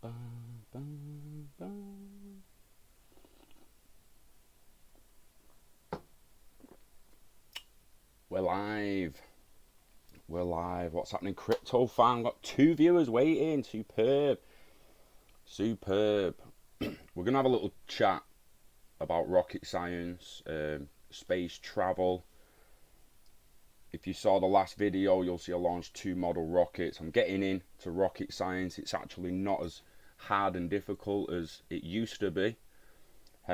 Bum, bum, bum. We're live. We're live. What's happening, crypto fan? Got 2 viewers waiting. Superb. Superb. We're going to have a little chat about rocket science, space travel. If you saw the last video, you'll see I launched 2 model rockets. I'm getting into rocket science. It's actually not as hard and difficult as it used to be.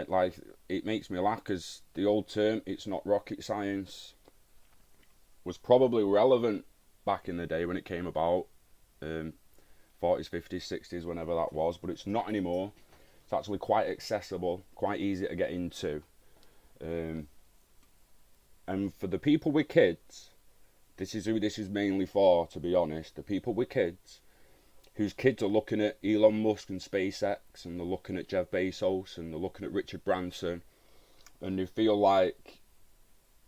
Like, it makes me laugh because the old term, it's not rocket science, was probably relevant back in the day when it came about, 40s, 50s, 60s, whenever that was, but it's not anymore. It's actually quite accessible, quite easy to get into. And for the people with kids, this is who this is mainly for, to be honest. The people with kids, whose kids are looking at Elon Musk and SpaceX, and they're looking at Jeff Bezos, and they're looking at Richard Branson, and they feel like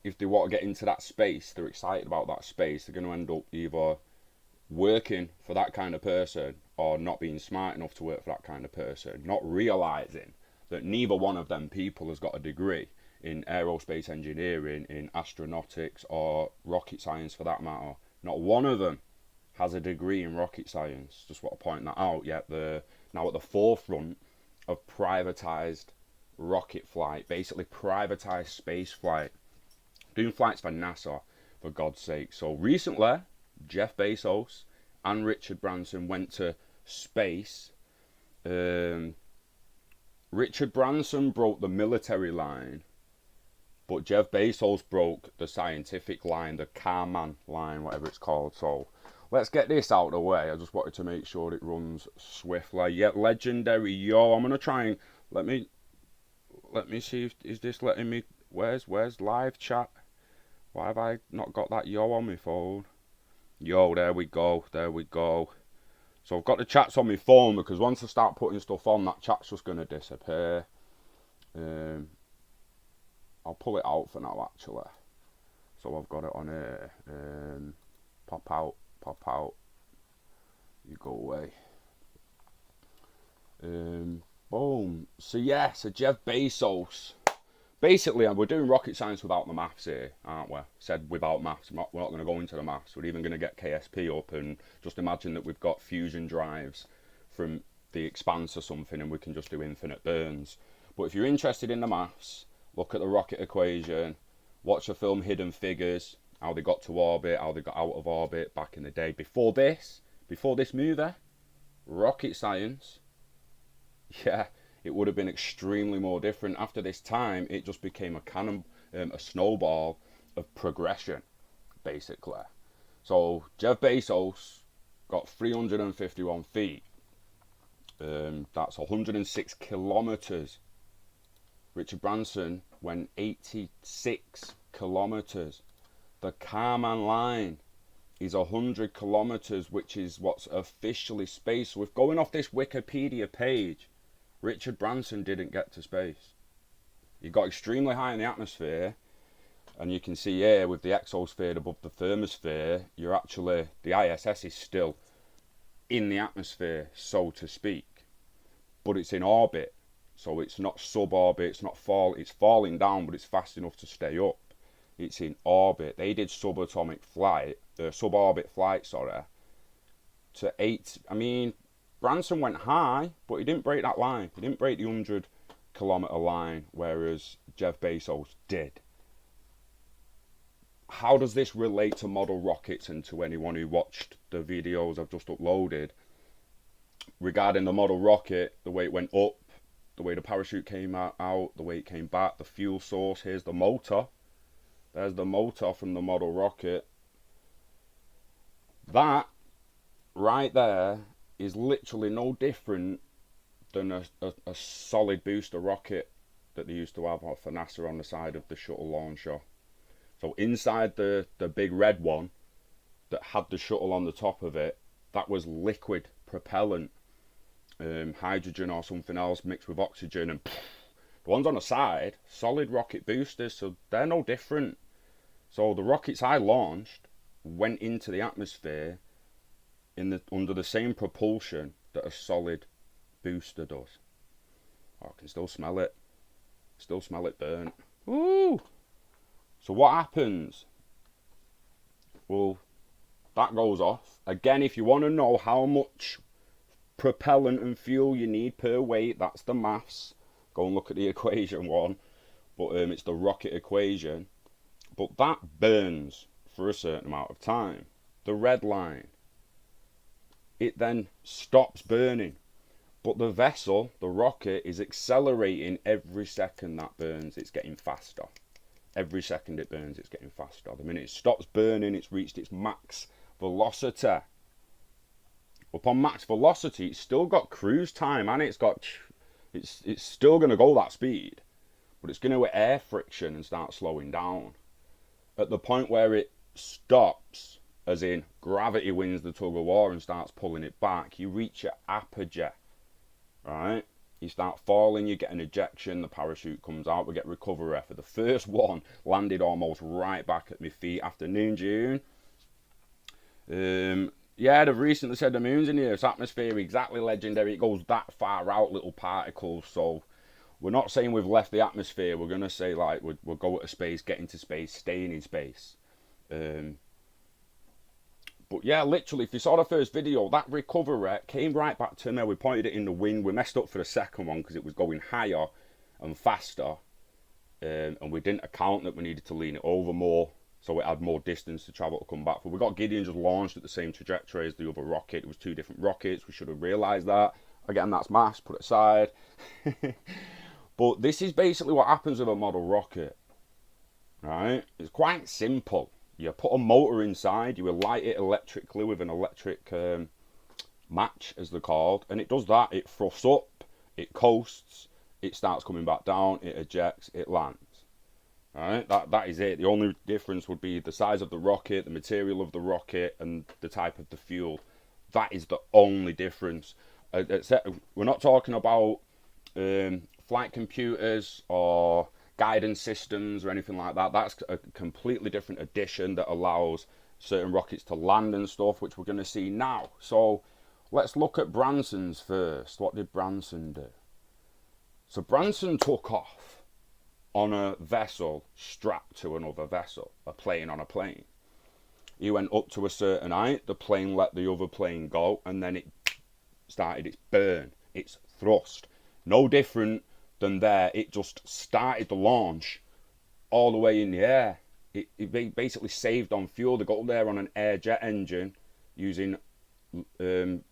if they want to get into that space, they're excited about that space, they're going to end up either working for that kind of person or not being smart enough to work for that kind of person, not realizing that neither one of them people has got a degree in aerospace engineering, in astronautics, or rocket science for that matter. Not one of them has a degree in rocket science. Just want to point that out. Yet they're now at the forefront of privatized rocket flight, basically privatized space flight, doing flights for Nasa, for God's sake. So recently, Jeff Bezos and Richard Branson went to space. Richard Branson broke the military line, but Jeff Bezos broke the scientific line, the Kármán line, whatever it's called. So let's get this out of the way. I just wanted to make sure it runs swiftly. Yeah, legendary. Yo, I'm gonna try and let me see if is this letting me. Where's live chat? Why have I not got that yo on my phone? Yo, there we go. So I've got the chats on my phone because once I start putting stuff on, that chat's just gonna disappear. I'll pull it out for now, actually. So I've got it on here. Pop out. You go away. Boom. So Jeff Bezos. Basically, we're doing rocket science without the maths here, aren't we? Said without maths. We're not going to go into the maths. We're even going to get KSP up and just imagine that we've got fusion drives from the Expanse or something and we can just do infinite burns. But if you're interested in the maths, look at the rocket equation, watch the film Hidden Figures, how they got to orbit, how they got out of orbit back in the day. Before this movie, rocket science, it would have been extremely more different. After this time, it just became a snowball of progression, basically. So Jeff Bezos got 351 feet. That's 106 kilometers. Richard Branson went 86 kilometers. The Kármán line is 100 kilometers, which is what's officially space. So if going off this Wikipedia page, Richard Branson didn't get to space. He got extremely high in the atmosphere, and you can see here with the exosphere above the thermosphere, the ISS is still in the atmosphere, so to speak, but it's in orbit. So it's not suborbit, it's falling down, but it's fast enough to stay up. It's in orbit. They did suborbit flight, to 8. I mean, Branson went high, but he didn't break that line. He didn't break the 100-kilometer line, whereas Jeff Bezos did. How does this relate to model rockets and to anyone who watched the videos I've just uploaded regarding the model rocket, the way it went up, the way the parachute came out, the way it came back, the fuel source? Here's the motor. There's the motor from the model rocket. That right there is literally no different than a solid booster rocket that they used to have for NASA on the side of the shuttle launcher. So inside the big red one that had the shuttle on the top of it, that was liquid propellant, hydrogen or something else mixed with oxygen, and the ones on the side, solid rocket boosters, so they're no different. So the rockets I launched went into the atmosphere under the same propulsion that a solid booster does. Oh, I can still smell it. Still smell it burnt. Woo! So what happens? Well, that goes off. Again, if you want to know how much propellant and fuel you need per weight, that's the maths. Go and look at the equation one. But it's the rocket equation. But that burns for a certain amount of time. The red line. It then stops burning. But the vessel, the rocket, is accelerating every second that burns. It's getting faster. Every second it burns, it's getting faster. The minute it stops burning, it's reached its max velocity. Upon max velocity, it's still got cruise time, and it's still going to go that speed, but it's going to hit air friction and start slowing down. At the point where it stops, as in gravity wins the tug of war and starts pulling it back, you reach your apogee, right? You start falling, you get an ejection, the parachute comes out, we get recovery. For the first one, landed almost right back at my feet. Afternoon, June. Yeah, they've recently said the moon's in the Earth's atmosphere, exactly legendary. It goes that far out, little particles. So we're not saying we've left the atmosphere. We're going to say, like, we'll go into space, get into space, staying in space. But yeah, literally, if you saw the first video, that recovery came right back to me. We pointed it in the wind. We messed up for the second one because it was going higher and faster. And we didn't account that we needed to lean it over more. So it had more distance to travel to come back. But we got Gideon just launched at the same trajectory as the other rocket. It was two different rockets. We should have realised that. Again, that's maths. Put it aside. But this is basically what happens with a model rocket. Right? It's quite simple. You put a motor inside, you light it electrically with an electric match, as they're called, and it does that. It thrusts up, it coasts, it starts coming back down, it ejects, it lands. Right? That is it. The only difference would be the size of the rocket, the material of the rocket, and the type of the fuel. That is the only difference. We're not talking about flight computers or guidance systems or anything like that. That's a completely different addition that allows certain rockets to land and stuff, which we're going to see now. So let's look at Branson's first. What did Branson do? So Branson took off on a vessel strapped to another vessel, a plane on a plane. He went up to a certain height, the plane let the other plane go, and then it started its burn, its thrust. No different than there, it just started the launch all the way in the air. It basically saved on fuel. They got up there on an air jet engine using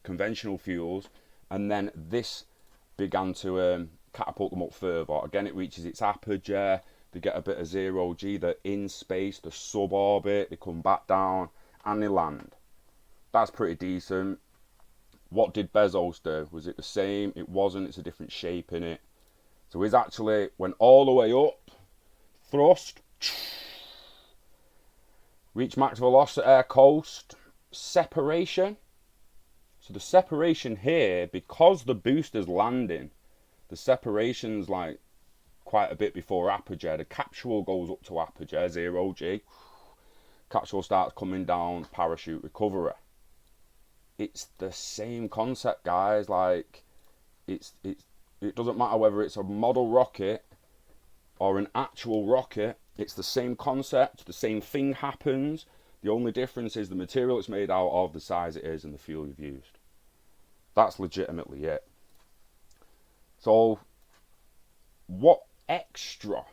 conventional fuels, and then this began to catapult them up further. Again, it reaches its apogee. They get a bit of zero G. They're in space, they're suborbit, they come back down, and they land. That's pretty decent. What did Bezos do? Was it the same? It wasn't. It's a different shape in it. So he's actually went all the way up, thrust, reach max velocity, coast, separation. So the separation here, because the booster's landing, the separation's like quite a bit before apogee. The capsule goes up to apogee, 0 G. Capsule starts coming down, parachute recovery. It's the same concept, guys. Like, it doesn't matter whether it's a model rocket or an actual rocket. It's the same concept. The same thing happens. The only difference is the material it's made out of, the size it is, and the fuel you've used. That's legitimately it. So, what extra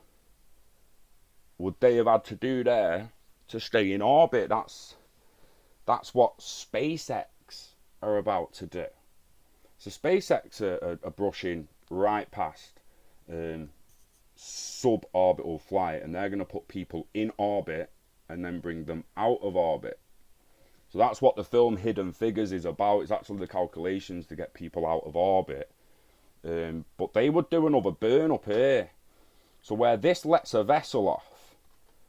would they have had to do there to stay in orbit? That's what SpaceX are about to do. So SpaceX are brushing right past suborbital flight, and they're going to put people in orbit and then bring them out of orbit. So that's what the film Hidden Figures is about. It's actually the calculations to get people out of orbit. But they would do another burn up here. So where this lets a vessel off,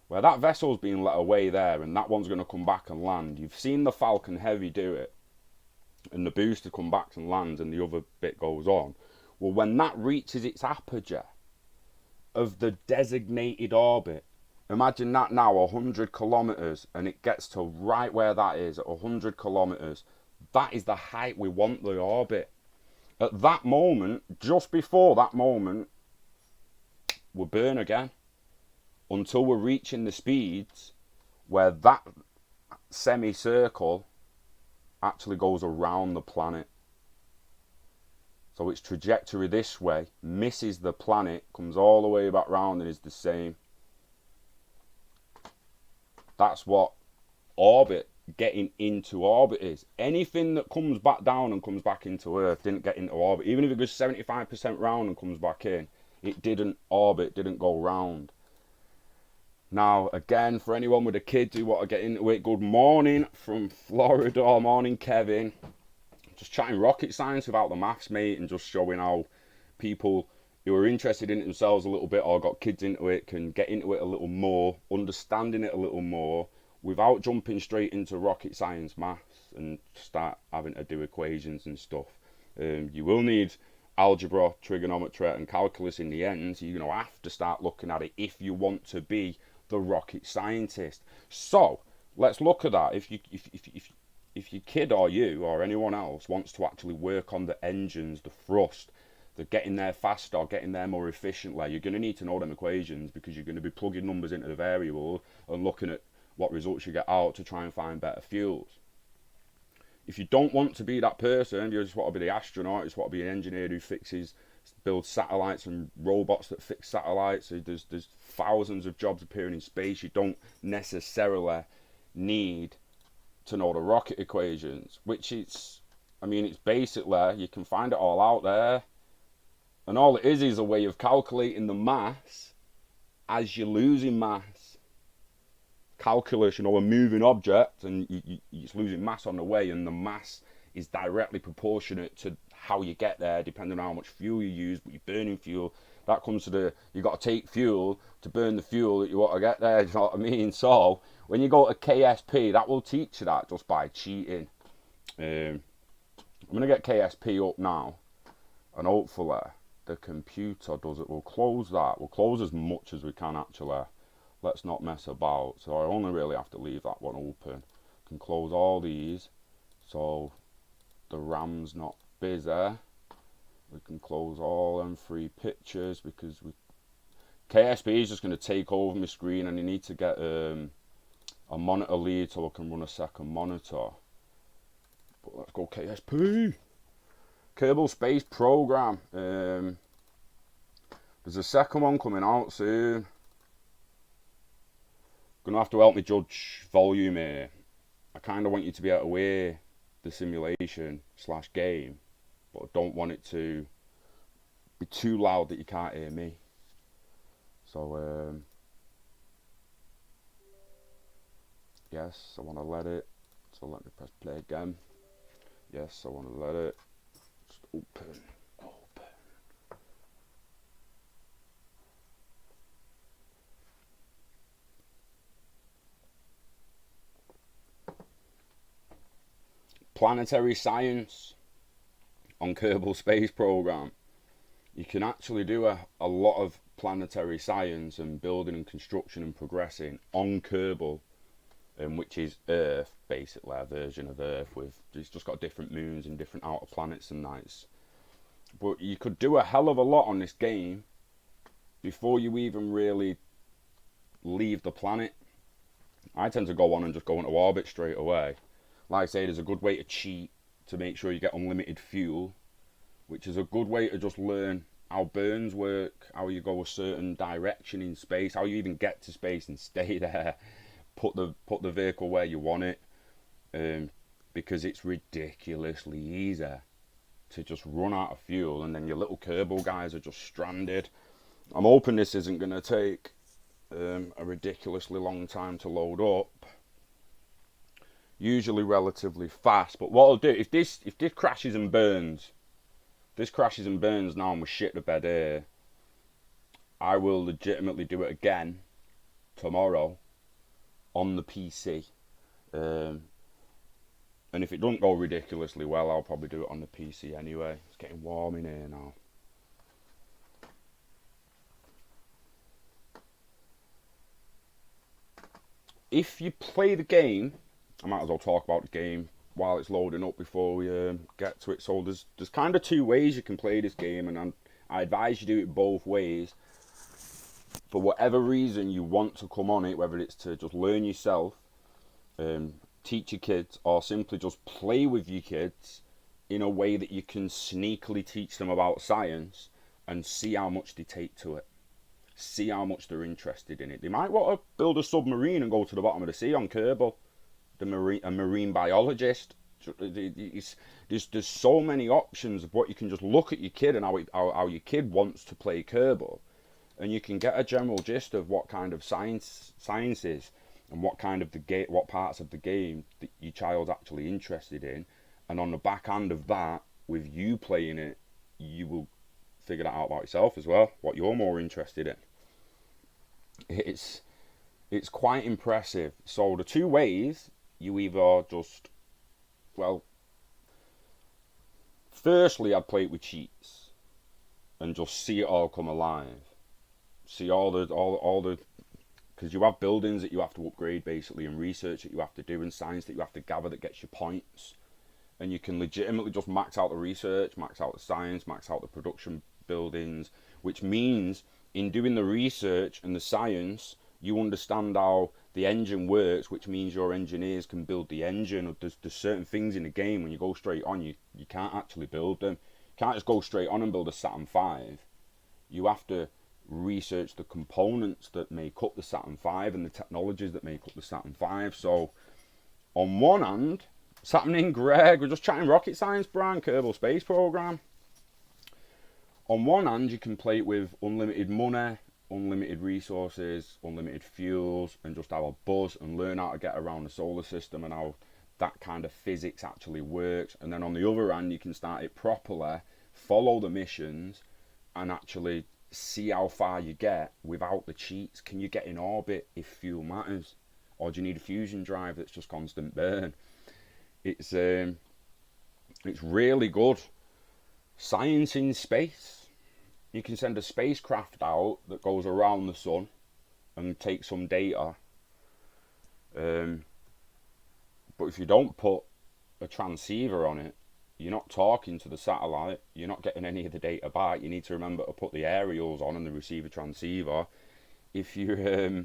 where that vessel's being let away there, and that one's going to come back and land. You've seen the Falcon Heavy do it, and the booster come back and lands, and the other bit goes on. Well, when that reaches its apogee of the designated orbit, imagine that now 100 kilometers, and it gets to right where that is at 100 kilometers. That is the height we want the orbit. At that moment, just before that moment, we'll burn again until we're reaching the speeds where that semicircle actually goes around the planet. So its trajectory this way misses the planet, comes all the way back round and is the same. That's what orbit, getting into orbit is. Anything that comes back down and comes back into Earth didn't get into orbit. Even if it goes 75% round and comes back in, it didn't orbit, didn't go round. Now, again, for anyone with a kid who want to get into it, good morning from Florida. Morning, Kevin. Just chatting rocket science without the maths, mate, and just showing how people who are interested in it themselves a little bit or got kids into it can get into it a little more, understanding it a little more, without jumping straight into rocket science maths and start having to do equations and stuff. You will need algebra, trigonometry and calculus in the end. So you're going to have to start looking at it if you want to be the rocket scientist. So let's look at that. If your kid or you or anyone else wants to actually work on the engines, the thrust, the getting there faster or getting there more efficiently, you're going to need to know them equations, because you're going to be plugging numbers into the variable and looking at what results you get out to try and find better fuels. If you don't want to be that person, you just want to be the astronaut, you just want to be an engineer who builds satellites and robots that fix satellites. There's thousands of jobs appearing in space. You don't necessarily need to know the rocket equations, which it's basically, you can find it all out there, and all it is a way of calculating the mass as you're losing mass. Calculus, a moving object, and it's losing mass on the way, and the mass is directly proportionate to how you get there, depending on how much fuel you use. But you're burning fuel, that comes to you've got to take fuel to burn the fuel that you want to get there, you know what I mean? So when you go to KSP, that will teach you that just by cheating. I'm going to get KSP up now, and hopefully the computer does it. We'll close that. We'll close as much as we can, actually. Let's not mess about. So I only really have to leave that one open. Can close all these so the RAM's not busy. We can close all them 3 pictures, because KSP is just going to take over my screen, and you need to get a monitor lead so I can run a second monitor. But let's go KSP. Kerbal Space Program. There's a second one coming out soon. Gonna have to help me judge volume here. I kind of want you to be able to hear the simulation / game, but I don't want it to be too loud that you can't hear me. So yes, I want to let it. So let me press play again. Yes, I want to let it. Just open. Planetary Science on Kerbal Space Program. You can actually do a lot of planetary science and building and construction and progressing on Kerbal, which is Earth, basically a version of Earth it's just got different moons and different outer planets and nights. But you could do a hell of a lot on this game before you even really leave the planet. I tend to go on and just go into orbit straight away. Like I say, there's a good way to cheat to make sure you get unlimited fuel, which is a good way to just learn how burns work, how you go a certain direction in space, how you even get to space and stay there, put the vehicle where you want it, because it's ridiculously easy to just run out of fuel, and then your little Kerbal guys are just stranded. I'm hoping this isn't going to take a ridiculously long time to load up. Usually relatively fast, but what I'll do, if this crashes and burns, now and we're shit the bed here, I will legitimately do it again tomorrow on the PC. And if it doesn't go ridiculously well, I'll probably do it on the PC anyway. It's getting warm in here now. If you play the game, I might as well talk about the game while it's loading up before we get to it. So there's kind of two ways you can play this game, and I advise you do it both ways. For whatever reason you want to come on it, whether it's to just learn yourself, teach your kids, or simply just play with your kids in a way that you can sneakily teach them about science and see how much they take to it. See how much they're interested in it. They might want to build a submarine and go to the bottom of the sea on Kerbal. A marine biologist. There's so many options of what you can just look at your kid and how your kid wants to play Kerbal, and you can get a general gist of what kind of science is, and what kind of what parts of the game that your child's actually interested in. And on the back end of that, with you playing it, you will figure that out about yourself as well, what you're more interested in. It's quite impressive. So the two ways, you either just, well, firstly I'd play it with cheats and just see it all come alive. See all the because you have buildings that you have to upgrade basically, and research that you have to do, and science that you have to gather that gets you points. And you can legitimately just max out the research, max out the science, max out the production buildings, which means in doing the research and the science, you understand how the engine works, which means your engineers can build the engine. There's certain things in the game when you go straight on, you can't actually build them. You can't just go straight on and build a Saturn V. You have to research the components that make up the Saturn V and the technologies that make up the Saturn V. So on one hand, what's happening, Greg? We're just chatting rocket science, Brian, Kerbal Space Program. On one hand, you can play it with unlimited money, unlimited resources, unlimited fuels, and just have a buzz and learn how to get around the solar system and how that kind of physics actually works. And then on the other hand, you can start it properly, follow the missions, and actually see how far you get without the cheats. Can you get in orbit if fuel matters? Or do you need a fusion drive that's just constant burn? It's really good. Science in space. You can send a spacecraft out that goes around the sun and take some data. But if you don't put a transceiver on it, you're not talking to the satellite, you're not getting any of the data back. You need to remember to put the aerials on and the receiver transceiver. If you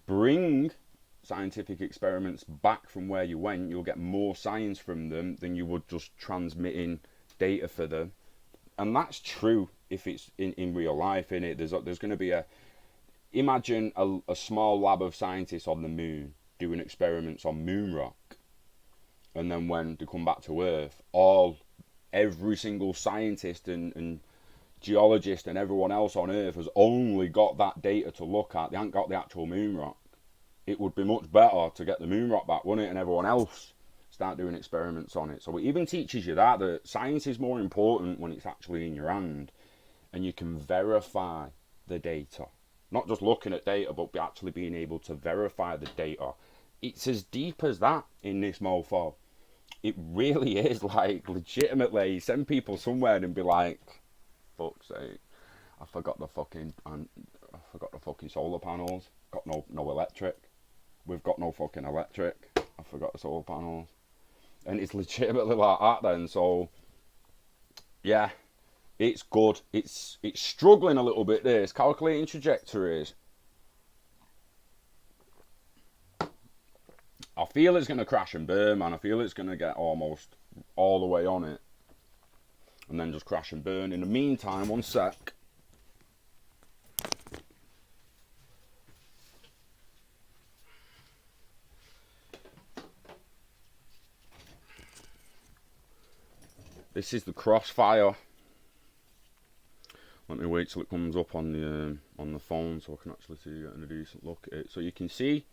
bring scientific experiments back from where you went, you'll get more science from them than you would just transmitting data for them. And that's true if it's in real life, innit? There's going to be imagine a small lab of scientists on the moon doing experiments on moon rock, and then when they come back to Earth, every single scientist and geologist and everyone else on Earth has only got that data to look at. They haven't got the actual moon rock. It would be much better to get the moon rock back, wouldn't it? And everyone else start doing experiments on it. So it even teaches you that science is more important when it's actually in your hand, and you can verify the data. Not just looking at data, but actually being able to verify the data. It's as deep as that in this mofo. It really is, like, legitimately, send people somewhere and be like, fuck's sake, I forgot the fucking solar panels. Got no electric. We've got no fucking electric. I forgot the solar panels. And it's legitimately like that then. So yeah, it's good. It's struggling a little bit, this calculating trajectories. I feel it's going to crash and burn, man. I feel it's going to get almost all the way on it and then just crash and burn. In the meantime, one sec. This is the crossfire. Let me wait till it comes up on the phone so I can actually see getting a decent look at it. So you can see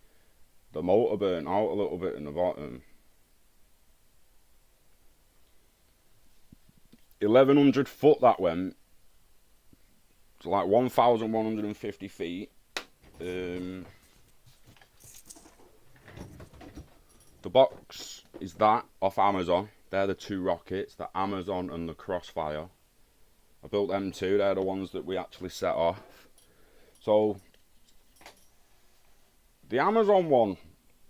the motor burnt out a little bit in the bottom. 1,100 foot that went. It's like 1,150 feet. The box is that off Amazon. They're the two rockets, the Amazon and the Crossfire. I built them two. They're the ones that we actually set off. So the Amazon one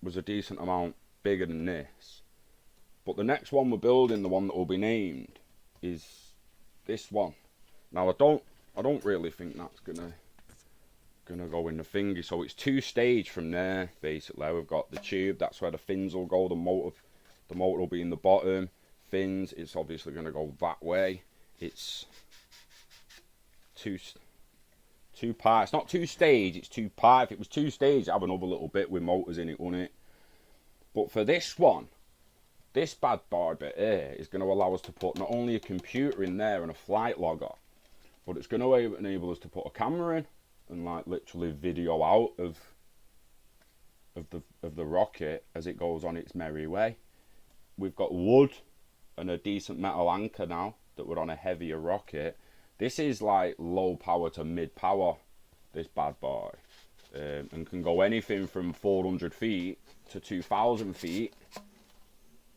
was a decent amount bigger than this. But the next one we're building, the one that will be named, is this one. Now I don't really think that's gonna go in the thingy. So it's 2-stage from there. Basically, we've got the tube. That's where the fins will go. The motor will be in the bottom. Fins. It's obviously gonna go that way. It's two part. It's not 2-stage. It's 2-part. If it was 2-stage, I'd have another little bit with motors in it, wouldn't it? But for this one, this bad boy bit here is going to allow us to put not only a computer in there and a flight logger, but it's going to enable us to put a camera in and like literally video out of the rocket as it goes on its merry way. We've got wood and a decent metal anchor now that we're on a heavier rocket. This is like low power to mid power, this bad boy, and can go anything from 400 feet to 2,000 feet,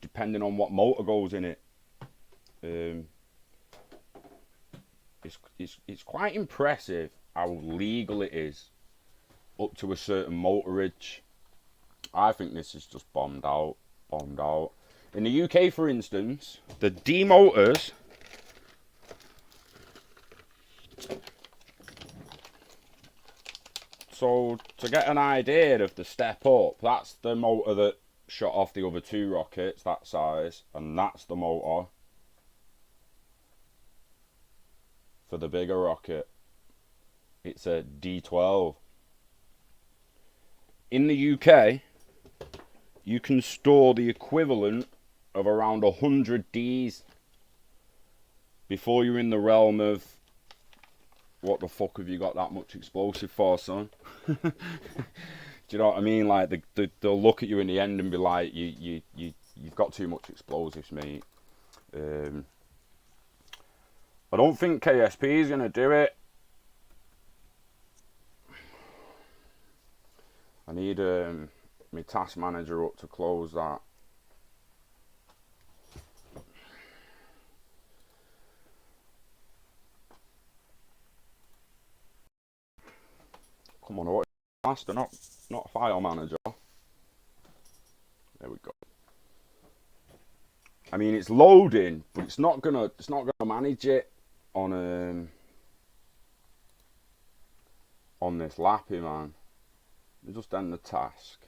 depending on what motor goes in it. It's quite impressive how legal it is up to a certain motorage. I think this is just bombed out. In the UK, for instance, the D motors, so to get an idea of the step up, that's the motor that shot off the other 2 rockets, that size, and that's the motor for the bigger rocket. It's a D12. In the UK, you can store the equivalent of around 100 Ds before you're in the realm of, what the fuck have you got that much explosive for, son? Do you know what I mean? Like they'll look at you in the end and be like, you've got too much explosives, mate. I don't think KSP is gonna do it. I need my task manager up to close that. Come on, what? Master, not file manager. There we go. I mean, it's loading, but it's not gonna manage it on this lappy, man. Let me just end the task.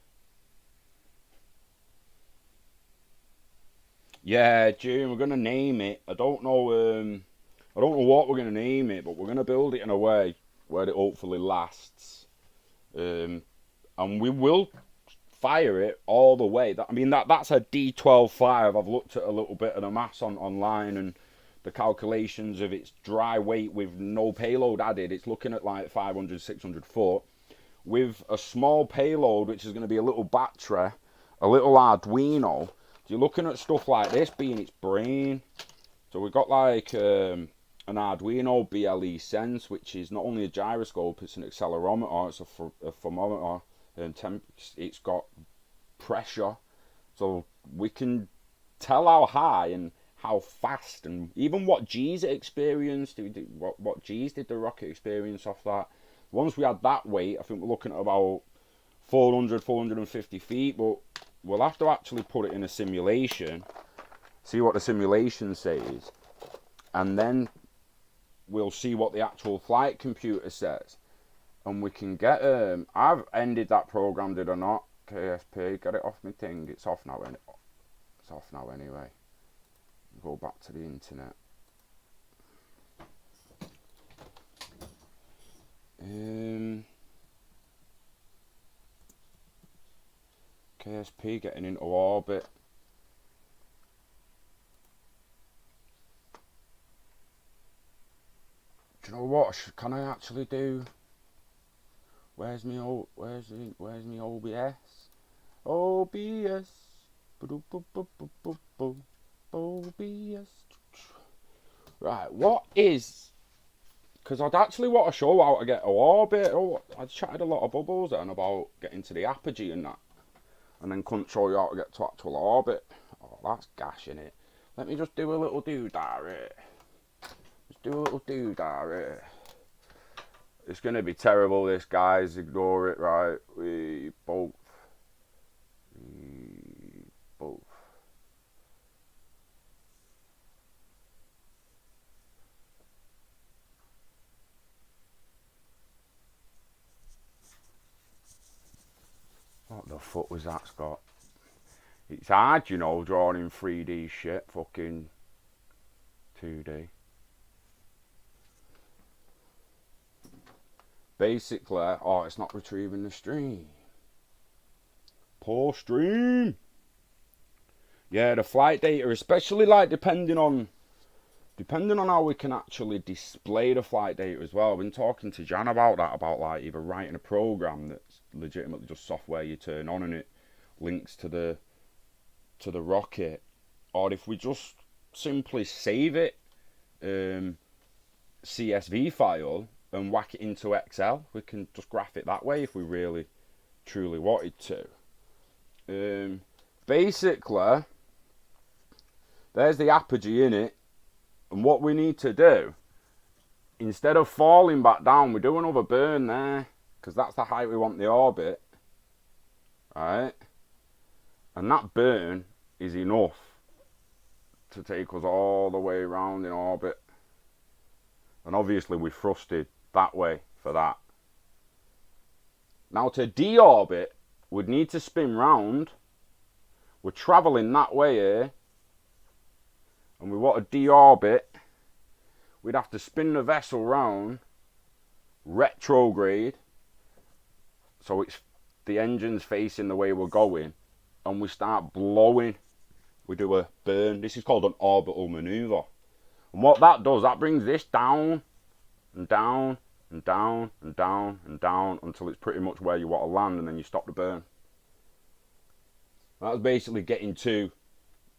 Yeah, June, we're gonna name it. I don't know what we're gonna name it, but we're gonna build it in a way where it hopefully lasts. And we will fire it all the way. That's a D12.5. I've looked at a little bit of the maths online and the calculations of its dry weight with no payload added. It's looking at like 500, 600 foot with a small payload, which is going to be a little battery, a little Arduino. You're looking at stuff like this being its brain. So we've got like an Arduino BLE Sense, which is not only a gyroscope, it's an accelerometer, it's a thermometer, and it's got pressure, so we can tell how high and how fast, and even what G's it experienced. What G's did the rocket experience off that? Once we had that weight, I think we're looking at about 400, 450 feet, but we'll have to actually put it in a simulation, see what the simulation says, and then we'll see what the actual flight computer says, and we can get I've ended that program, did I not? KSP, get it off my thing. It's off now, innit? It's off now anyway. Go back to the internet. KSP getting into orbit. Do you know what? Can I actually do? Where's me OBS? OBS. OBS. Right, what is? Because I'd actually want to show how to get to orbit. Oh, I chatted a lot of bubbles then about getting to the apogee and that, and then couldn't show you how to get to actual orbit. Oh, that's gashing it. Let me just do a little doodah here. Just do a little doodah here. It's going to be terrible, this, guys. Ignore it, right? We both the fuck was that, Scott? It's hard, you know, drawing in 3D shit, fucking 2D. Basically, oh, it's not retrieving the stream. Poor stream. Yeah, the flight data, especially like depending on how we can actually display the flight data as well. I've been talking to Jan about that, about like either writing a program that's legitimately just software you turn on and it links to the rocket, or if we just simply save it CSV file and whack it into Excel. We can just graph it that way if we really truly wanted to. Basically, there's the apogee in it, and what we need to do, instead of falling back down, we do another burn there, because that's the height we want the orbit, right? And that burn is enough to take us all the way around in orbit. And obviously we thrusted that way for that. Now to deorbit, we'd need to spin round. We're travelling that way here, and we want to deorbit. We'd have to spin the vessel round retrograde, so it's the engine's facing the way we're going, and we start blowing. We do a burn. This is called an orbital maneuver. And what that does, that brings this down and down and down and down and down until it's pretty much where you want to land, and then you stop the burn. That's basically getting to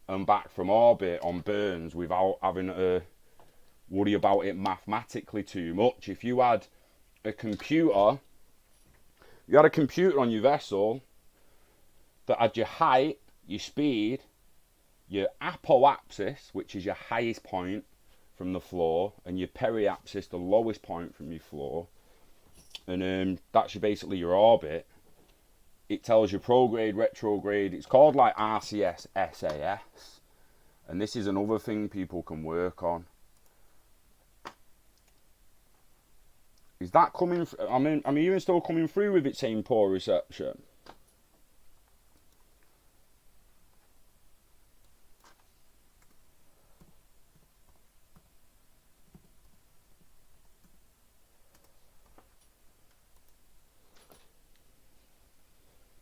and back from orbit on burns without having to worry about it mathematically too much. If you had a computer, on your vessel that had your height, your speed, your apoapsis, which is your highest point from the floor, and your periapsis, the lowest point from your floor, and that's basically your orbit. It tells you prograde, retrograde. It's called like RCS, SAS, and this is another thing people can work on. Is that coming? I'm even still coming through with it saying poor reception.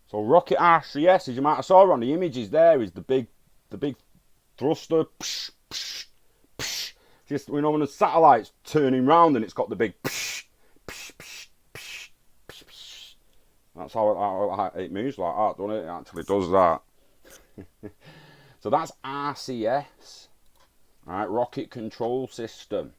So rocket RCS, as you might have saw on the images there, is the big thruster. Psh, psh, psh. Just, you know, when the satellite's turning round and it's got the big psh, psh, psh, psh, psh, psh. That's how it moves like that, doesn't it? It actually does that. So that's RCS, right? Rocket Control System.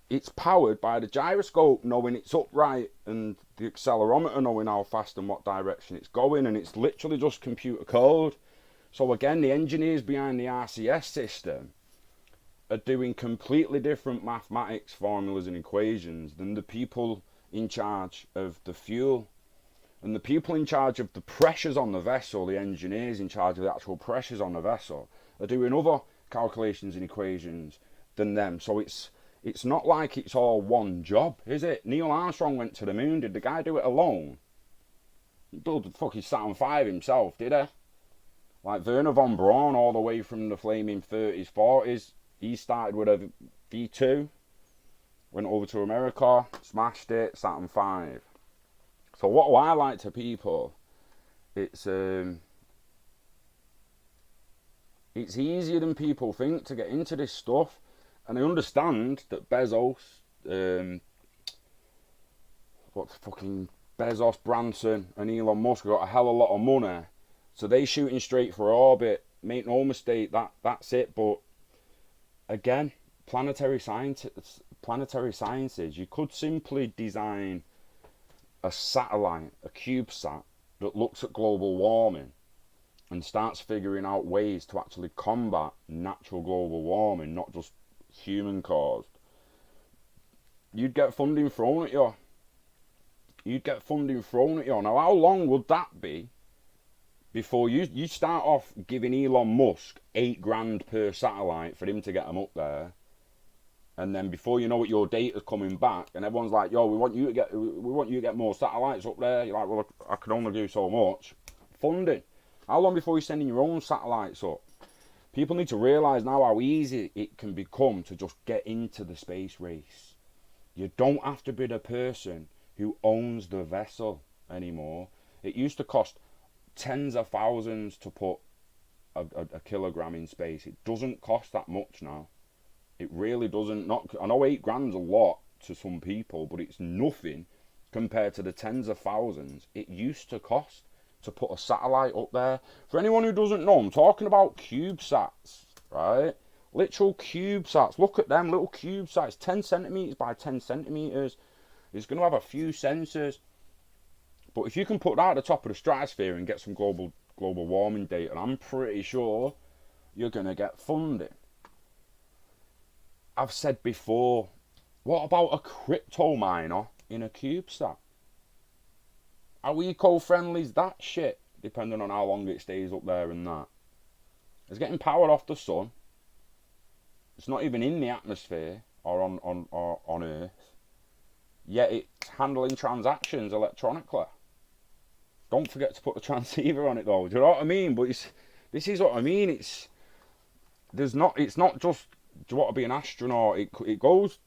It's powered by the gyroscope knowing it's upright and the accelerometer knowing how fast and what direction it's going, and it's literally just computer code. So again, the engineers behind the RCS system are doing completely different mathematics, formulas and equations than the people in charge of the fuel. And the people in charge of the pressures on the vessel, the engineers in charge of the actual pressures on the vessel, are doing other calculations and equations than them. So it's not like it's all one job, is it? Neil Armstrong went to the moon. Did the guy do it alone? He built the fucking Saturn V himself, did he? Like Werner von Braun, all the way from the flaming 30s, 40s. He started with a V2, went over to America, smashed it, Saturn V. So what do I like to people? It's easier than people think to get into this stuff. And I understand that Bezos, Bezos, Branson and Elon Musk got a hell of a lot of money. So they shooting straight for orbit. Make no mistake, that's it. But again, planetary sciences, you could simply design a satellite, a CubeSat, that looks at global warming and starts figuring out ways to actually combat natural global warming, not just human caused. You'd get funding thrown at you. Now how long would that be before you start off giving Elon Musk $8,000 per satellite for him to get them up there? And then before you know it, your data's coming back, and everyone's like, "Yo, we want you to get more satellites up there." You're like, "Well, I can only do so much." Funding. How long before you're sending your own satellites up? People need to realise now how easy it can become to just get into the space race. You don't have to be the person who owns the vessel anymore. It used to cost tens of thousands to put a kilogram in space. It doesn't cost that much now. It really doesn't. Not, I know £8,000's a lot to some people, but it's nothing compared to the tens of thousands it used to cost to put a satellite up there. For anyone who doesn't know, I'm talking about CubeSats, right? Literal CubeSats. Look at them, little CubeSats, 10 centimeters by 10 centimeters. It's going to have a few sensors. But if you can put that at the top of the stratosphere and get some global warming data, I'm pretty sure you're going to get funding. I've said before, what about a crypto miner in a CubeSat? How eco-friendly is that shit, depending on how long it stays up there and that? It's getting powered off the sun. It's not even in the atmosphere or on Earth. Yet it's handling transactions electronically. Don't forget to put the transceiver on it though. Do you know what I mean? But this is what I mean. It's not just, do you want to be an astronaut? It goes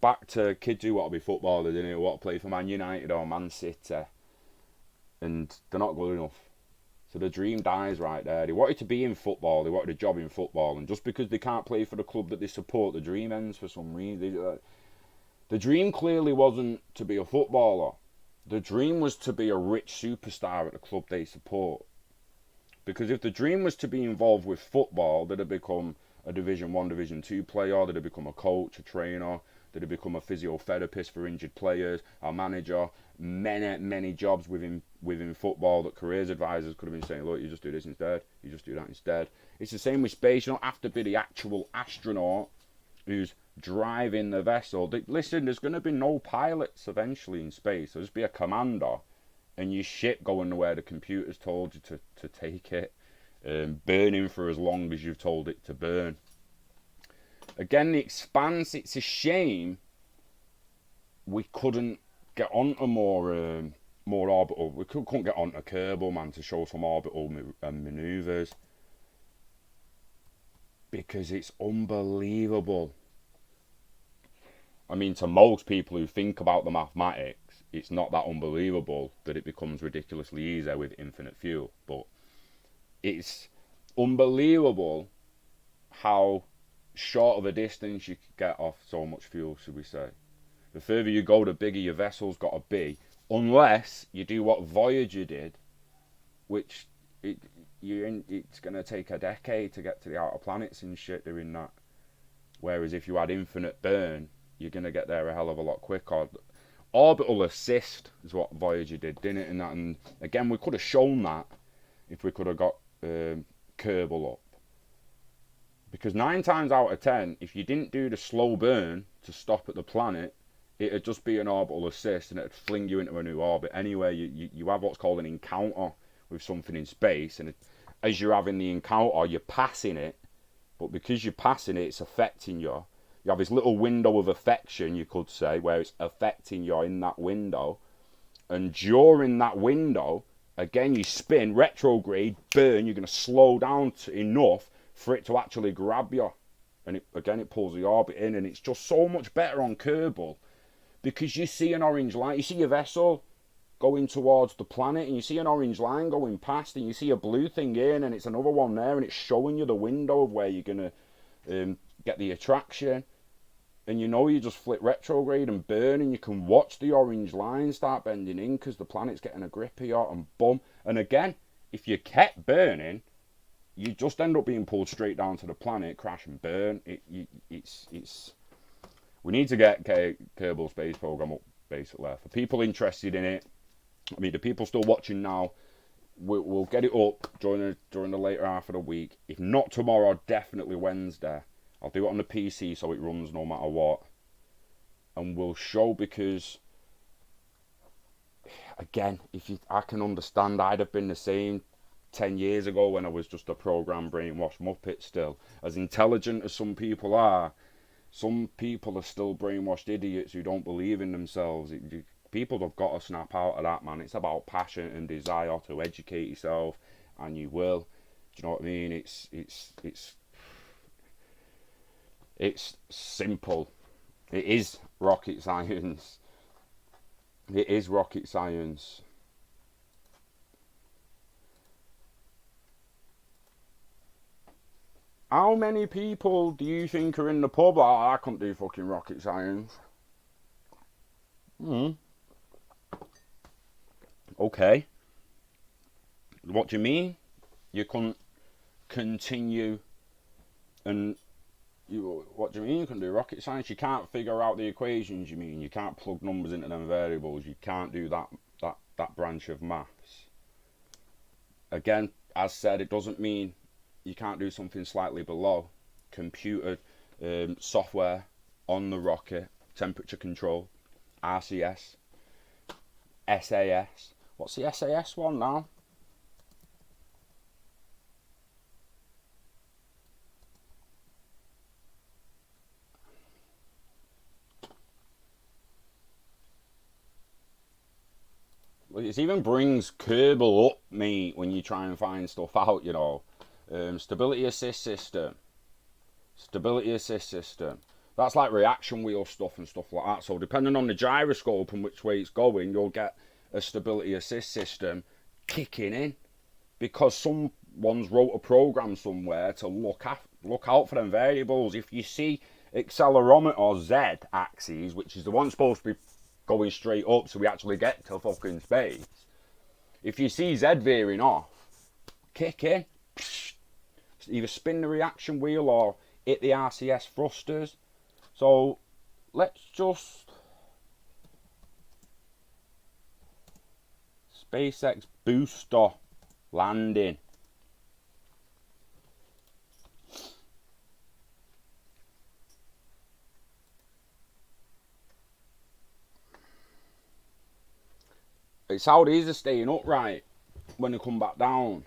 back to kids who want to be footballers, who want to play for Man United or Man City, and they're not good enough. So the dream dies right there. They wanted to be in football, they wanted a job in football, and just because they can't play for the club that they support, the dream ends for some reason. The dream clearly wasn't to be a footballer. The dream was to be a rich superstar at the club they support. Because if the dream was to be involved with football, they'd have become a Division 1, Division 2 player, they'd have become a coach, a trainer, they'd have become a physiotherapist for injured players, a manager, many jobs within football that careers advisors could have been saying, look, you just do this instead, you just do that instead. It's the same with space. You don't have to be the actual astronaut who's driving the vessel. Listen, there's going to be no pilots eventually in space. There'll just be a commander and your ship going to where the computer's told you to take it, burning for as long as you've told it to burn. Again, the Expanse, it's a shame we couldn't get onto more orbital. We couldn't get onto Kerbal, man, to show some orbital manoeuvres, because it's unbelievable. I mean, to most people who think about the mathematics, it's not that unbelievable that it becomes ridiculously easy with infinite fuel. But it's unbelievable how short of a distance you could get off so much fuel, should we say. The further you go, the bigger your vessel's got to be. Unless you do what Voyager did, which it's going to take a decade to get to the outer planets and shit doing that. Whereas if you had infinite burn, you're going to get there a hell of a lot quicker. Orbital assist is what Voyager did, didn't it? And again, we could have shown that if we could have got Kerbal up. Because 9 times out of 10, if you didn't do the slow burn to stop at the planet, it'd just be an orbital assist and it'd fling you into a new orbit. Anyway, you have what's called an encounter with something in space, and as you're having the encounter, you're passing it, but because you're passing it, it's affecting you. You have this little window of affection, you could say, where it's affecting you in that window. And during that window, again, you spin, retrograde, burn, you're going to slow down enough for it to actually grab you. And it pulls the orbit in, and it's just so much better on Kerbal. Because you see an orange line, you see your vessel going towards the planet, and you see an orange line going past, and you see a blue thing in, and it's another one there, and it's showing you the window of where you're going to get the attraction. And you know, you just flip retrograde and burn, and you can watch the orange line start bending in because the planet's getting a grip of you, and boom. And again, if you kept burning, you just end up being pulled straight down to the planet, crash and burn. It's we need to get Kerbal Space Program up, basically. For people interested in it, I mean, the people still watching now, we'll get it up during the later half of the week. If not tomorrow, definitely Wednesday. I'll do it on the PC so it runs no matter what. And we'll show, because, again, I can understand, I'd have been the same 10 years ago when I was just a program brainwashed muppet still. As intelligent as some people are, some people are still brainwashed idiots who don't believe in themselves. People have got to snap out of that, man. It's about passion and desire to educate yourself, and you will. Do you know what I mean? It's simple. It is rocket science. It is rocket science. How many people do you think are in the pub? Oh, I couldn't do fucking rocket science. Okay. What do you mean? You couldn't continue and what do you mean you can do rocket science? You can't figure out the equations, you mean? You can't plug numbers into them variables. You can't do that branch of maths. Again, as said, it doesn't mean you can't do something slightly below. Computer software on the rocket, temperature control, RCS, SAS. What's the SAS one now? It even brings Kerbal up, mate, when you try and find stuff out, you know. Stability assist system. That's like reaction wheel stuff and stuff like that. So depending on the gyroscope and which way it's going, you'll get a stability assist system kicking in. Because someone's wrote a program somewhere to look out for them variables. If you see accelerometer or Z axes, which is the one supposed to be going straight up so we actually get to fucking space. If you see Z veering off, kick in. Either spin the reaction wheel or hit the RCS thrusters. So let's just SpaceX booster landing. It's how these are staying upright when they come back down.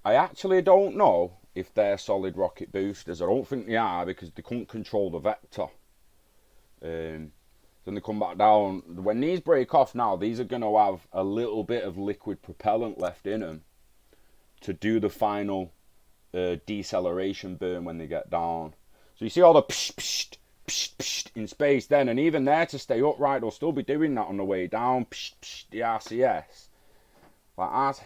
I actually don't know if they're solid rocket boosters. I don't think they are because they couldn't control the vector. Then they come back down. When these break off now, these are going to have a little bit of liquid propellant left in them to do the final deceleration burn when they get down. So you see all the psh, psh, psh, psh in space then, and even there to stay upright, they'll still be doing that on the way down. Psh, psh, the RCS. Like that.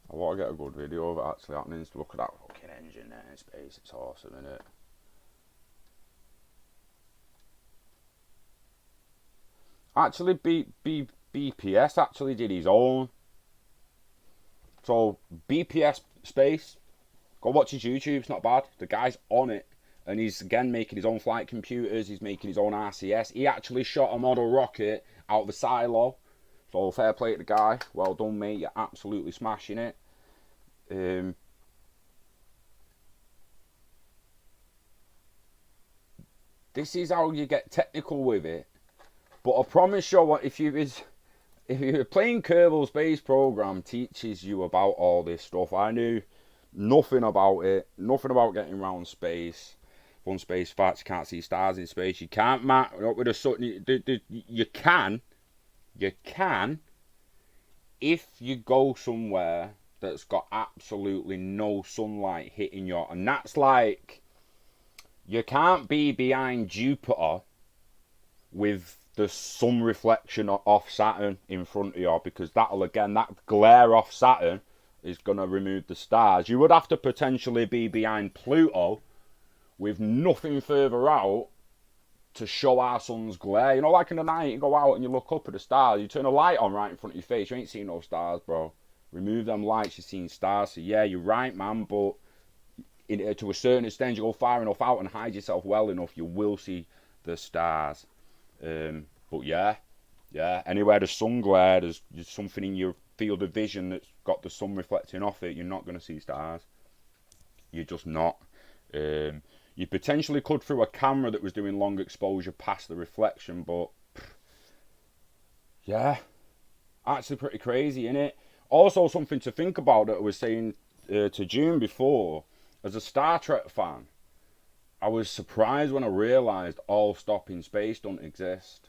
I want to get a good video of it actually happening. Look at that fucking engine there in space. It's awesome, isn't it? Actually, BPS actually did his own. So BPS Space, go watch his YouTube. It's not bad. The guy's on it, and he's again making his own flight computers. He's making his own RCS. He actually shot a model rocket out of the silo. So fair play to the guy. Well done, mate. You're absolutely smashing it. This is how you get technical with it. But I promise you, if you're playing Kerbal Space Program, teaches you about all this stuff. I knew nothing about it. Nothing about getting around space. Fun space facts. You can't see stars in space. You can't map with a sun. You can if you go somewhere that's got absolutely no sunlight hitting you, and that's like, you can't be behind Jupiter with the sun reflection off Saturn in front of you, because that glare off Saturn is going to remove the stars. You would have to potentially be behind Pluto with nothing further out to show our sun's glare. You know, like in the night, you go out and you look up at the stars, you turn a light on right in front of your face, you ain't seeing no stars, bro. Remove them lights, you're seeing stars. So yeah, you're right, man, but to a certain extent, you go far enough out and hide yourself well enough, you will see the stars. But yeah, anywhere there's sun glare, there's something in your field of vision that's got the sun reflecting off it, you're not going to see stars. You're just not. You potentially could through a camera that was doing long exposure past the reflection, but Yeah, actually pretty crazy, isn't it? Also, something to think about that I was saying to June before, as a Star Trek fan, I was surprised when I realised all stop in space don't exist.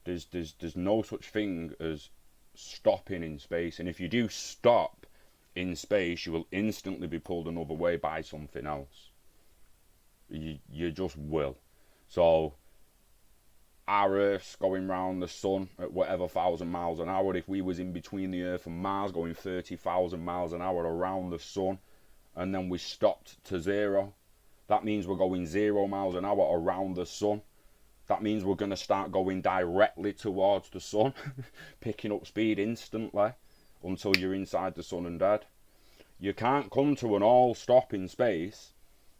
There's no such thing as stopping in space, and if you do stop in space, you will instantly be pulled another way by something else. You just will. So our Earth's going round the sun at whatever 1,000 miles an hour. If we was in between the Earth and Mars going 30,000 miles an hour around the sun, and then we stopped to zero, that means we're going 0 miles an hour around the sun. That means we're going to start going directly towards the sun, picking up speed instantly until you're inside the sun and dead. You can't come to an all stop in space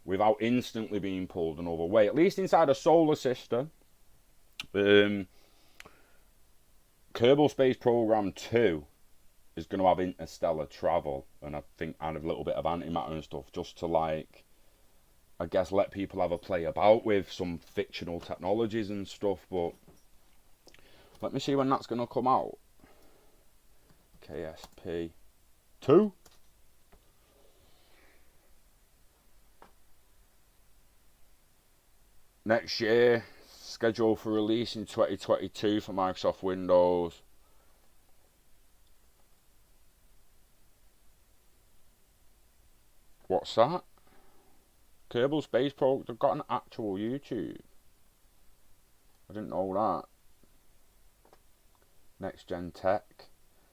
without instantly being pulled another way, at least inside a solar system. Kerbal Space Program 2 is going to have interstellar travel, and I think add a little bit of antimatter and stuff, just to, like, I guess, let people have a play about with some fictional technologies and stuff. But let me see when that's going to come out. KSP 2. Next year, scheduled for release in 2022 for Microsoft Windows. What's that? Kerbal Space Program, they've got an actual YouTube. I didn't know that. Next Gen Tech,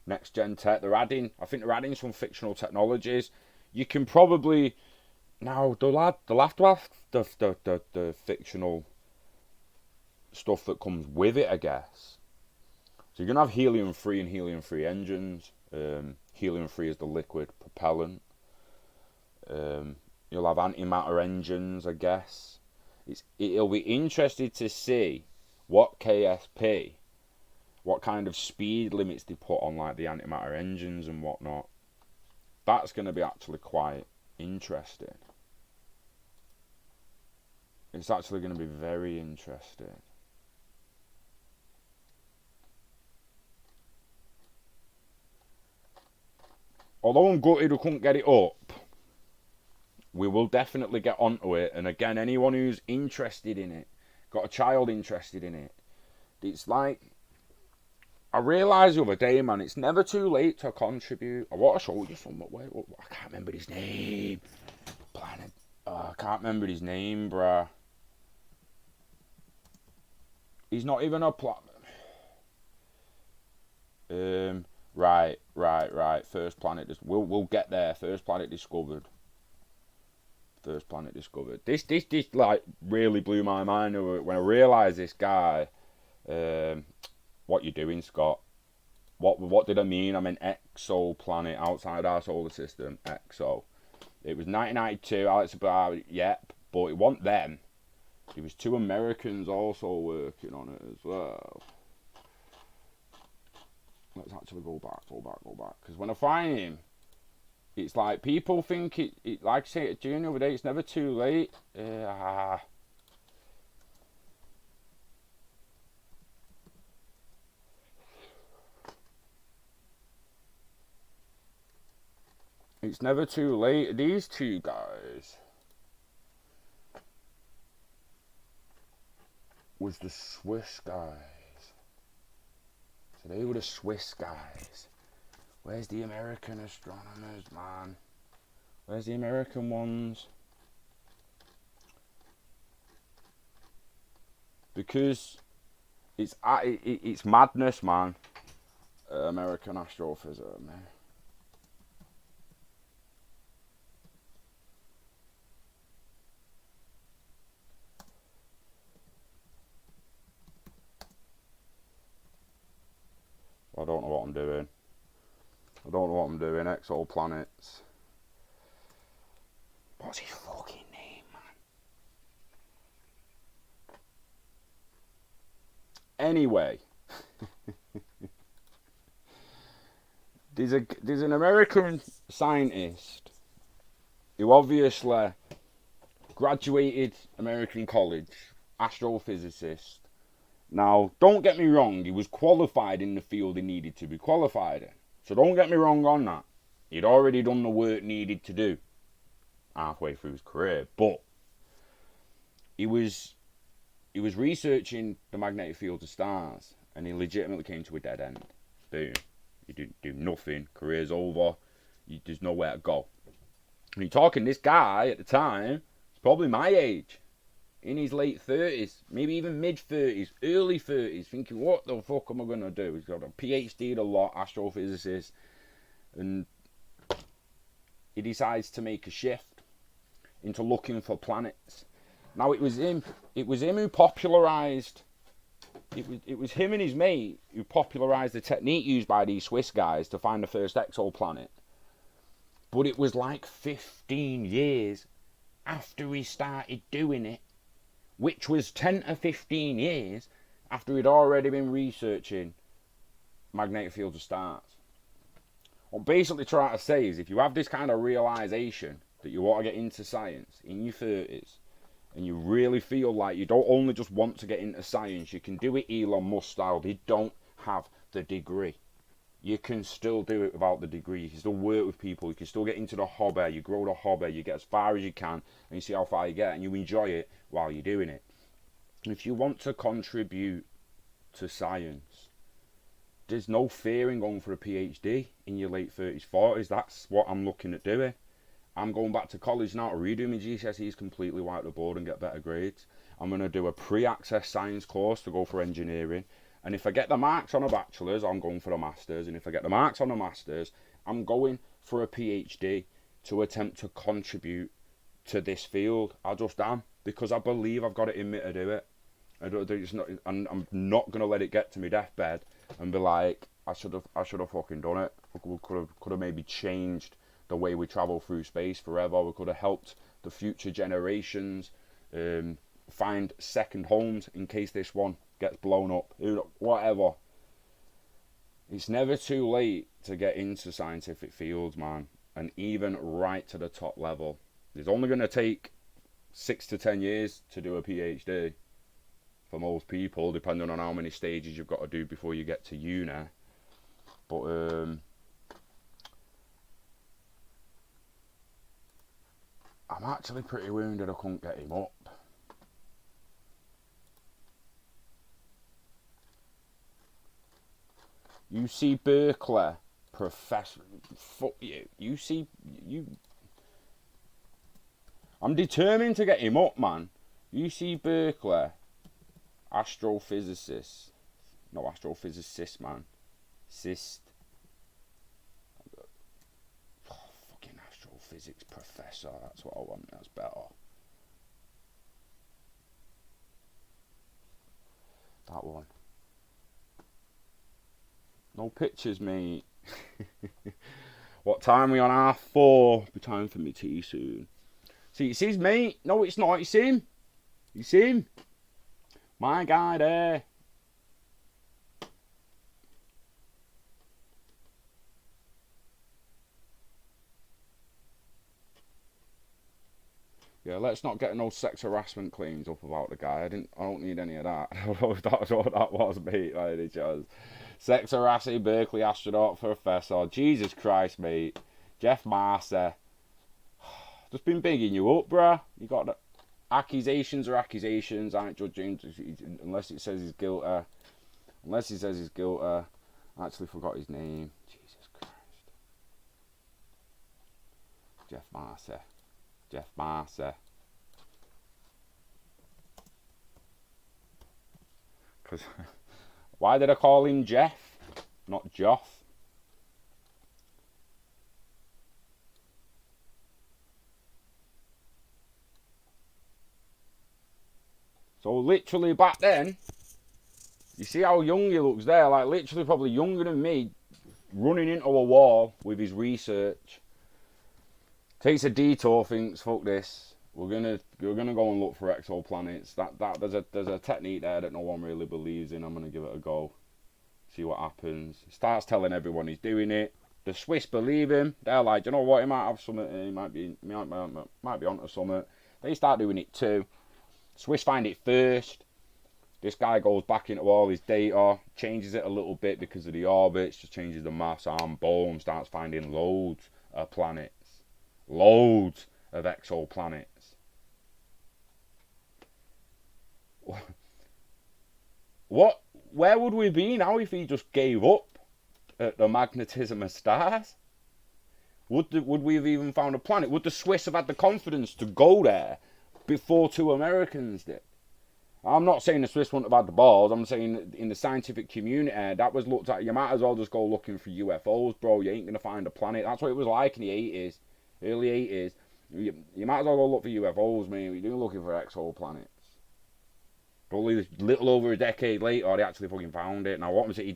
they're adding, I think they're adding some fictional technologies. You can probably, now they'll have to have the fictional stuff that comes with it, I guess. So you're going to have helium-3 and helium-3 engines. Helium-3 is the liquid propellant. You'll have antimatter engines, I guess. It'll be interesting to see what KSP, what kind of speed limits they put on, like, the antimatter engines and whatnot. That's going to be actually quite interesting. It's actually going to be very interesting. Although I'm gutted we couldn't get it up, we will definitely get onto it. And again, anyone who's interested in it, got a child interested in it, it's like, I realised the other day, man, it's never too late to contribute. I want to show you something. I can't remember his name. I can't remember his name, bruh. He's not even a Right. First planet. We'll get there. First planet discovered. This like really blew my mind when I realised this guy. What you doing, Scott? What did I mean? I meant exoplanet outside our solar system. Exo. It was 1992. Alex Bar. Yep, but it wasn't them. There was 2 Americans also working on it as well. Let's actually go back. Because when I find him, it's like people think it like I say at June the other day, it's never too late. It's never too late. These 2 guys was the Swiss guys. So they were the Swiss guys. Where's the American astronomers, man? Where's the American ones? Because it's madness, man. American astrophysics, man. I don't know what I'm doing. Exoplanets. What's his fucking name, man? Anyway. There's an American scientist who obviously graduated American college, astrophysicist, Now, don't get me wrong, he was qualified in the field he needed to be qualified in. So don't get me wrong on that. He'd already done the work needed to do halfway through his career. But he was researching the magnetic fields of stars, and he legitimately came to a dead end. Boom. You do nothing, career's over, there's nowhere to go. And you're talking, this guy at the time, he's probably my age, in his late 30s, maybe even mid 30s, early 30s, thinking, what the fuck am I going to do? He's got a PhD a lot, astrophysicist, and he decides to make a shift into looking for planets. Now, it was him who popularized, it was him and his mate who popularized the technique used by these Swiss guys to find the first exoplanet. But it was like 15 years after he started doing it, which was 10 to 15 years after he'd already been researching magnetic fields of stars. What I'm basically trying to say is, if you have this kind of realization that you want to get into science in your 30s, and you really feel like you don't only just want to get into science, you can do it Elon Musk style. They don't have the degree. You can still do it without the degree. You can still work with people. You can still get into the hobby. You grow the hobby. You get as far as you can, and you see how far you get, and you enjoy it while you're doing it. If you want to contribute to science, there's no fear in going for a PhD in your late 30s, 40s. That's what I'm looking at doing. I'm going back to college now to redo my GCSEs completely, wipe the board and get better grades. I'm going to do a pre-access science course to go for engineering. And if I get the marks on a bachelor's, I'm going for a master's. And if I get the marks on a master's, I'm going for a PhD to attempt to contribute to this field. I just am, because I believe I've got it in me to do it. I'm not going to let it get to my deathbed and be like, I should have fucking done it. We could have maybe changed the way we travel through space forever. We could have helped the future generations find second homes in case this one gets blown up. Whatever. It's never too late to get into scientific fields, man. And even right to the top level. It's only going to take 6 to 10 years to do a PhD for most people, depending on how many stages you've got to do before you get to uni. But I'm actually pretty wounded I couldn't get him up. UC Berkeley, professor, fuck you. I'm determined to get him up, man. UC Berkeley, astrophysicist. No, astrophysicist, man. Fucking astrophysics professor. That's what I want. That's better. That one. No pictures, mate. What time are we on? 4:30. Be time for me tea soon. See, it's his mate. No, it's not. It's him. It's him. My guy there. Yeah, let's not get no sex harassment claims up about the guy. I don't need any of that. That's what that was, mate. Like, just sex harassing Berkeley astronaut professor. Jesus Christ, mate. Jeff Massa. Just been bigging you up, bruh. You got the accusations are accusations. I ain't judging unless it says he's guilty. Unless he says he's guilty. I actually forgot his name. Jesus Christ. Jeff Massa. Jeff Massa. Because why did I call him Jeff, not Joff? So literally back then, you see how young he looks there, like literally probably younger than me, running into a wall with his research. Takes a detour, thinks, fuck this. We're gonna go and look for exoplanets. There's a technique there that no one really believes in. I'm gonna give it a go. See what happens. He starts telling everyone he's doing it. The Swiss believe him. They're like, you know what? He might have something. He might be onto something. They start doing it too. Swiss find it first. This guy goes back into all his data, changes it a little bit because of the orbits, just changes the mass, and boom, starts finding loads of planets. Loads of exoplanets. What? Where would we be now if he just gave up at the magnetism of stars? Would we have even found a planet? Would the Swiss have had the confidence to go there before 2 Americans did? I'm not saying the Swiss wouldn't have had the balls. I'm saying in the scientific community, that was looked at. You might as well just go looking for UFOs, bro. You ain't going to find a planet. That's what it was like in the 80s, early 80s. You might as well go look for UFOs, man. You're looking for exoplanets. Probably a little over a decade later, they actually fucking found it. Now, what I'm saying,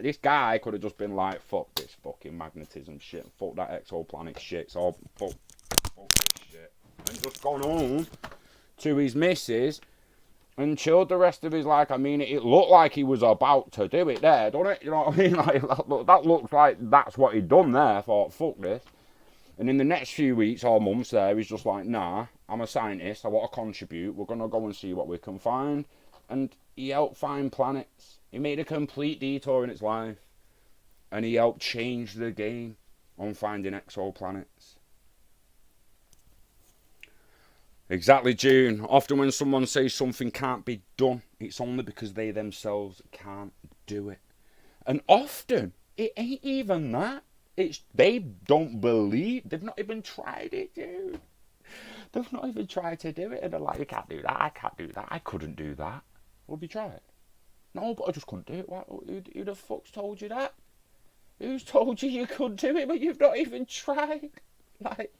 this guy could have just been like, fuck this fucking magnetism shit. Fuck that exoplanet shit. So, fuck this shit. And just gone home to his missus and chilled the rest of his life. I mean, it looked like he was about to do it there, don't it? You know what I mean? Like, that looks like that's what he'd done there. I thought, fuck this. And in the next few weeks or months there, he's just like, nah, I'm a scientist, I want to contribute, we're going to go and see what we can find. And he helped find planets. He made a complete detour in his life. And he helped change the game on finding exoplanets. Exactly, June. Often when someone says something can't be done, it's only because they themselves can't do it. And often, it ain't even that. It's they don't believe. They've not even tried it, dude. They've not even tried to do it. And they're like, I can't do that, I can't do that, I couldn't do that. Well, have you tried? No, but I just couldn't do it. Who the fuck's told you that? Who's told you could do it, but you've not even tried? Like,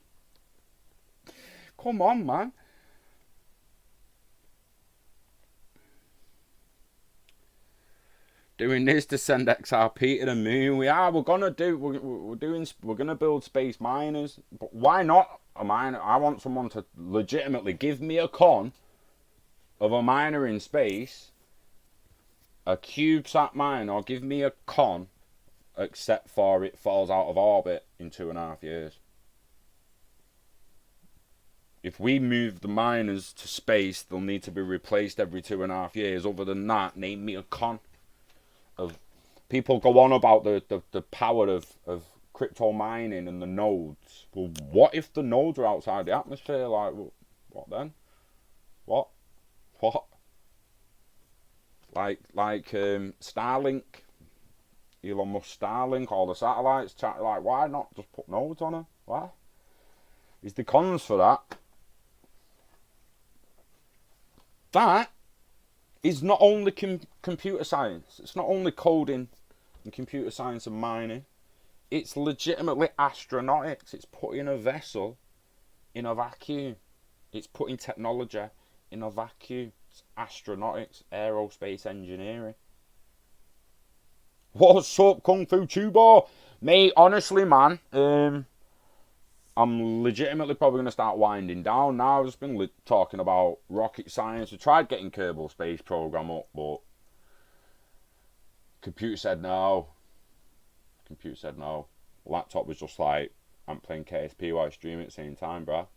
come on, man. Doing this to send XRP to the moon. We're gonna build space miners. But why not a miner? I want someone to legitimately give me a con of a miner in space, a CubeSat mine, or give me a con, except for it falls out of orbit in 2.5 years. If we move the miners to space, they'll need to be replaced every 2.5 years. Other than that, name me a con. Of people go on about the power of crypto mining and the nodes. Well, what if the nodes are outside the atmosphere? Like, what then? What? Like Starlink, Elon Musk Starlink, all the satellites. Like, why not just put nodes on them? Why? Is the cons for that? That is not only computer science. It's not only coding and computer science and mining. It's legitimately astronautics. It's putting a vessel in a vacuum. It's putting technology in a vacuum. It's astronautics, aerospace engineering. What's up, Kung Fu Tuber? Mate, honestly, man, I'm legitimately probably going to start winding down now. I've just been talking about rocket science. I tried getting Kerbal Space Program up, but computer said no. Laptop was just like, I'm playing KSP while I stream at the same time, bruh.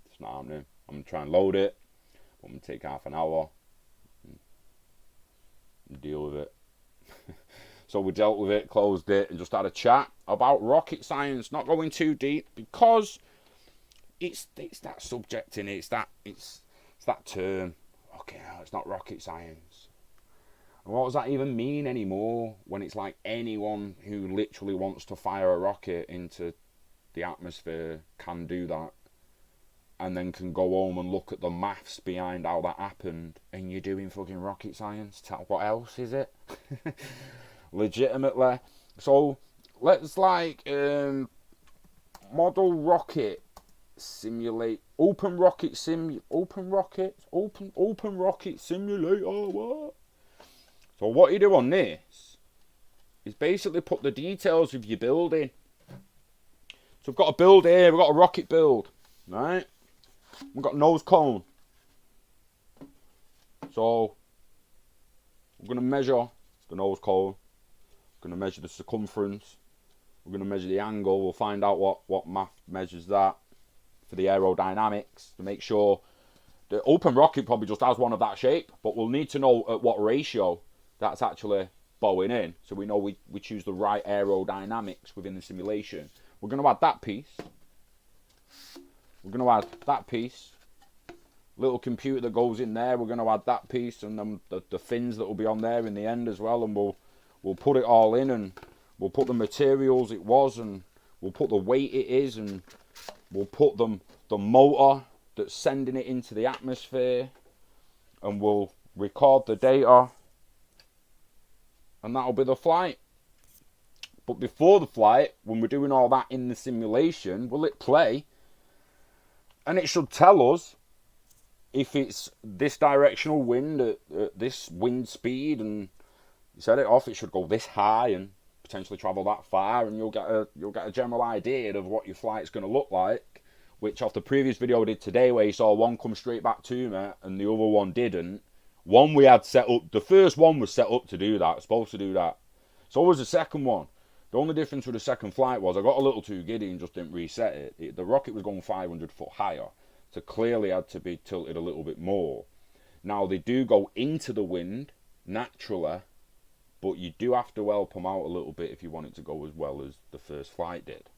It's not happening. I'm going to try and load it. I'm going to take half an hour and deal with it. So we dealt with it, closed it, and just had a chat about rocket science, not going too deep, because it's that subject in it, it's that term. Okay, no, it's not rocket science. And what does that even mean anymore when it's like anyone who literally wants to fire a rocket into the atmosphere can do that, and then can go home and look at the maths behind how that happened, and you're doing fucking rocket science? What else is it? Legitimately. So let's model rocket simulate open rocket simulator. What? So what you do on this is basically put the details of your building. So we've got a build here, we've got a rocket build, right? We've got nose cone. So we're gonna measure the nose cone. We're going to measure the circumference. We're going to measure the angle. We'll find out what math measures that for the aerodynamics to make sure The open rocket probably just has one of that shape, but we'll need to know at what ratio that's actually bowing in, so we know we choose the right aerodynamics within the simulation. We're going to add that piece. We're going to add that piece. Little computer that goes in there. We're going to add that piece, and then the fins that will be on there in the end as well. And we'll put it all in, and we'll put the materials it was, and we'll put the weight it is, and we'll put the motor that's sending it into the atmosphere, and we'll record the data, and that'll be the flight. But before the flight, when we're doing all that in the simulation, we'll hit play, and it should tell us if it's this directional wind at this wind speed, and you set it off, it should go this high and potentially travel that far, and you'll get a general idea of what your flight's going to look like. Which off the previous video I did today, where you saw one come straight back to me and the other one didn't. One we had set up, the first one was set up to do that, supposed to do that. So was the second one. The only difference with the second flight was I got a little too giddy and just didn't reset it. The rocket was going 500 foot higher, so clearly had to be tilted a little bit more. Now they do go into the wind naturally, but you do have to help them out a little bit if you want it to go as well as the first flight did.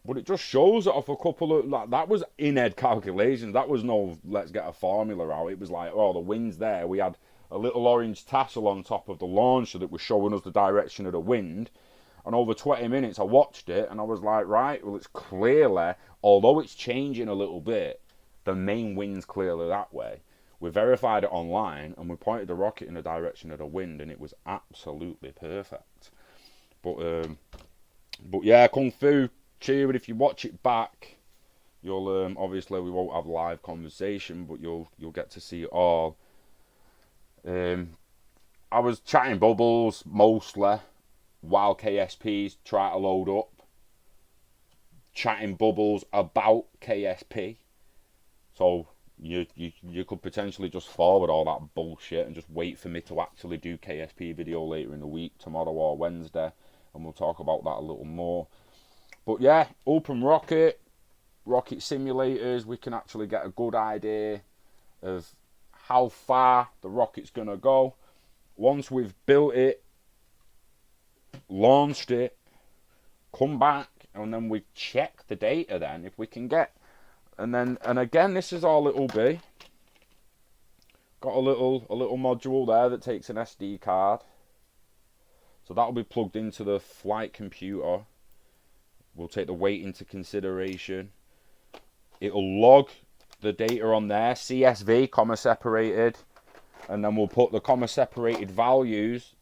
But it just shows it off a couple of, like, that was in-head calculations. That was no, let's get a formula out. It was like, oh, the wind's there. We had a little orange tassel on top of the launcher that was showing us the direction of the wind. And over 20 minutes, I watched it, and I was like, right, well, it's clearly, although it's changing a little bit, the main wind's clearly that way. We verified it online, and we pointed the rocket in the direction of the wind, and it was absolutely perfect. But yeah, Kung Fu, cheer it. If you watch it back, you'll obviously we won't have live conversation, but you'll get to see it all. I was chatting bubbles mostly while KSPs try to load up, chatting bubbles about KSP, so you could potentially just forward all that bullshit and just wait for me to actually do KSP video later in the week, tomorrow or Wednesday, and we'll talk about that a little more. But yeah, open rocket simulators, we can actually get a good idea of how far the rocket's going to go. Once we've built it, launched it, come back, and then we check the data then, if we can get. And again, this is all it'll be. Got a little module there that takes an SD card. So that'll be plugged into the flight computer. We'll take the weight into consideration. It'll log the data on there, CSV, comma separated, and then we'll put the comma separated values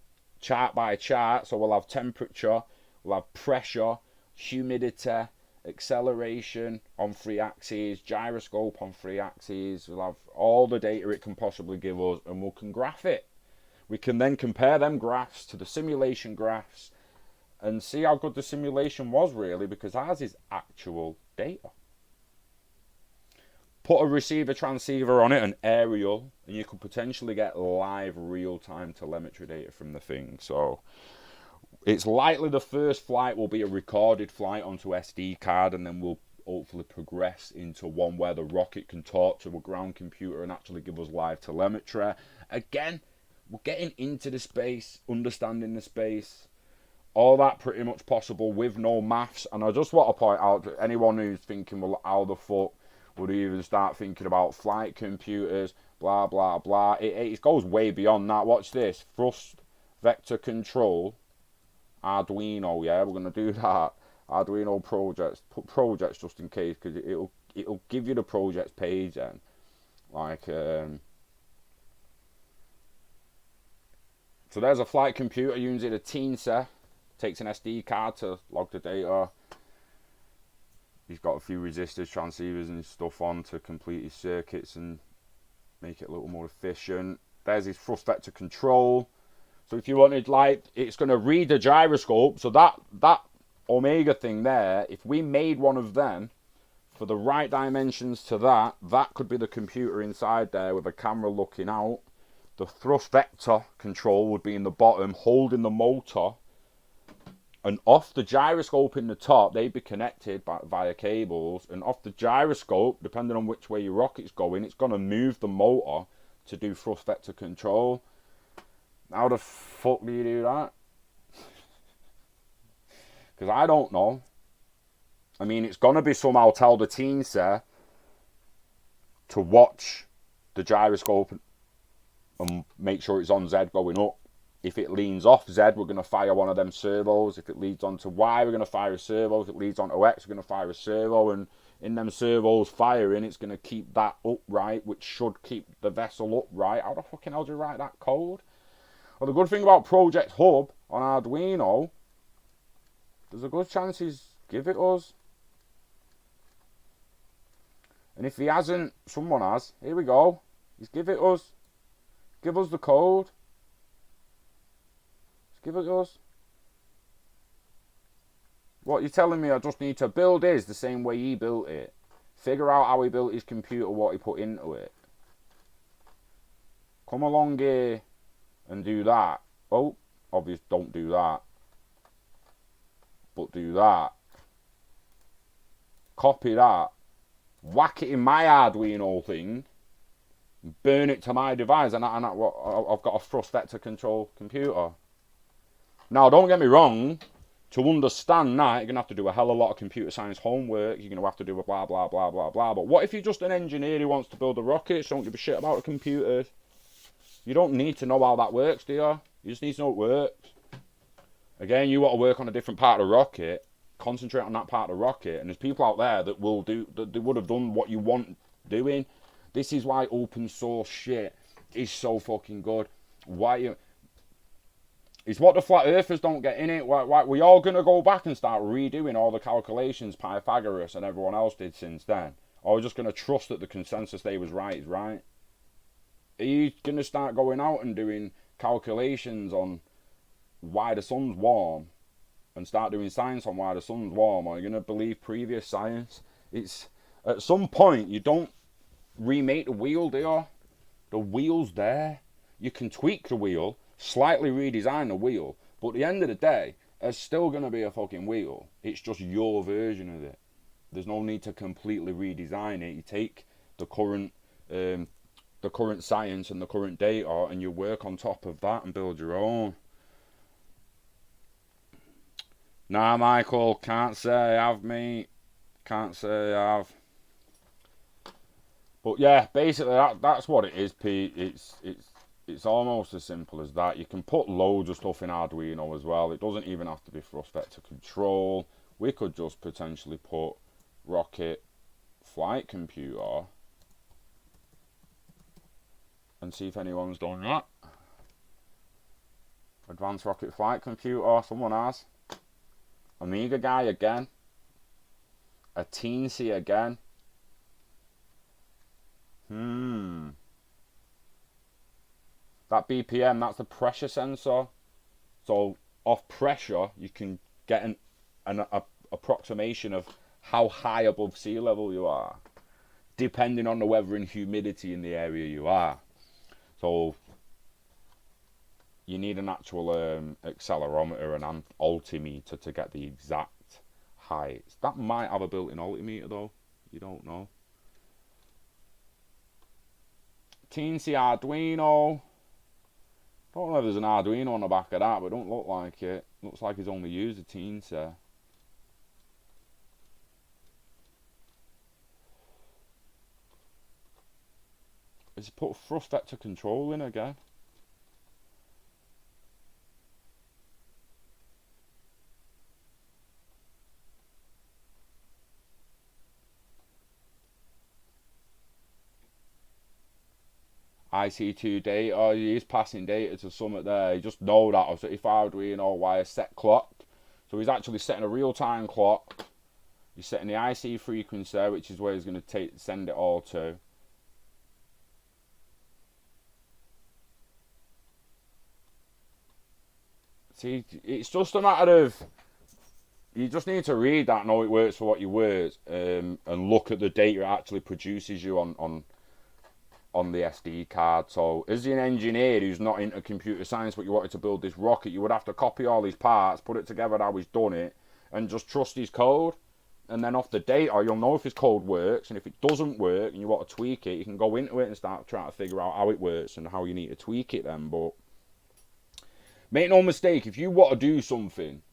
chart by chart. So we'll have temperature, we'll have pressure, humidity, acceleration on 3 axes, gyroscope on 3 axes. We'll have all the data it can possibly give us, and we can graph it. We can then compare them graphs to the simulation graphs and see how good the simulation was, really, because ours is actual data. Put a receiver transceiver on it, an aerial, and you could potentially get live real-time telemetry data from the thing. So it's likely the first flight will be a recorded flight onto SD card, and then we'll hopefully progress into one where the rocket can talk to a ground computer and actually give us live telemetry. Again, we're getting into the space, understanding the space. All that pretty much possible with no maths. And I just want to point out to anyone who's thinking, well, how the fuck would you even start thinking about flight computers, blah, blah, blah. It goes way beyond that. Watch this. Thrust vector control, Arduino, yeah, we're going to do that. Arduino projects. Put projects just in case, because it'll give you the projects page then. Like, so there's a flight computer using a Teensy. Takes an SD card to log the data. He's got a few resistors, transceivers and stuff on to complete his circuits and make it a little more efficient. There's his thrust vector control. So if you wanted, like, it's going to read the gyroscope. So that Omega thing there, if we made one of them for the right dimensions to that could be the computer inside there with a camera looking out. The thrust vector control would be in the bottom, holding the motor And off the gyroscope in the top, they'd be connected via cables. And off the gyroscope, depending on which way your rocket's going, it's going to move the motor to do thrust vector control. How the fuck do you do that? Because I don't know. I mean, it's going to be somehow tell the teens there to watch the gyroscope and make sure it's on Z going up. If it leans off Z, we're going to fire one of them servos. If it leads onto Y, we're going to fire a servo. If it leads onto X, we're going to fire a servo. And in them servos firing, it's going to keep that upright, which should keep the vessel upright. How the fucking hell do you write that code? Well, the good thing about Project Hub on Arduino, there's a good chance he's give it us. And if he hasn't, someone has. Here we go. He's give it us. Give us the code. Give it to us. What you're telling me I just need to build is the same way he built it. Figure out how he built his computer, what he put into it. Come along here and do that. Oh, obviously don't do that. But do that. Copy that. Whack it in my Arduino thing. Burn it to my device, and I've got a thrust vector control computer. Now, don't get me wrong, to understand that, you're going to have to do a hell of a lot of computer science homework, you're going to have to do a blah, blah, blah, blah, blah. But what if you're just an engineer who wants to build a rocket, don't give a shit about the computers? You don't need to know how that works, do you? You just need to know it works. Again, you want to work on a different part of the rocket, concentrate on that part of the rocket, and there's people out there that will do, that they would have done what you want doing. This is why open source shit is so fucking good. It's what the flat earthers don't get in it. Why we all going to go back and start redoing all the calculations Pythagoras and everyone else did since then? Or are we just going to trust that the consensus they was right is right? Are you going to start going out and doing calculations on why the sun's warm and start doing science on why the sun's warm? Or are you going to believe previous science? It's at some point you don't remake the wheel, do you? The wheel's there. You can tweak the wheel, slightly redesign the wheel, but at the end of the day, it's still going to be a fucking wheel. It's just your version of it. There's no need to completely redesign it. You take the current science and the current data, and you work on top of that and build your own. Nah, Michael, can't say I have, mate. Can't say I have. But yeah, basically that's what it is, Pete. It's almost as simple as that. You can put loads of stuff in Arduino as well. It doesn't even have to be thrust vector control. We could just potentially put rocket flight computer and see if anyone's done that. Advanced rocket flight computer, someone has. Amiga guy again. A teensy again. That BPM, that's the pressure sensor. So off pressure, you can get an approximation of how high above sea level you are, depending on the weather and humidity in the area you are. So you need an actual accelerometer and an altimeter to get the exact heights. That might have a built-in altimeter though. You don't know. Teensy Arduino. Don't know if there's an Arduino on the back of that, but it don't look like it. Looks like he's only used a teensy. He's put thrust vector control in again. IC2 data, he is passing data to Summit there. You just know that. So if Arduino wire set clock, so he's actually setting a real-time clock. He's setting the IC frequency there, which is where he's going to send it all to. See, it's just a matter of, you just need to read that, know it works for what you words, and look at the data it actually produces you on on the SD card. So as an engineer who's not into computer science, but you wanted to build this rocket, you would have to copy all these parts, put it together how he's done it, and just trust his code. And then off the data, you'll know if his code works, and if it doesn't work and you want to tweak it, you can go into it and start trying to figure out how it works and how you need to tweak it then. But make no mistake, if you want to do something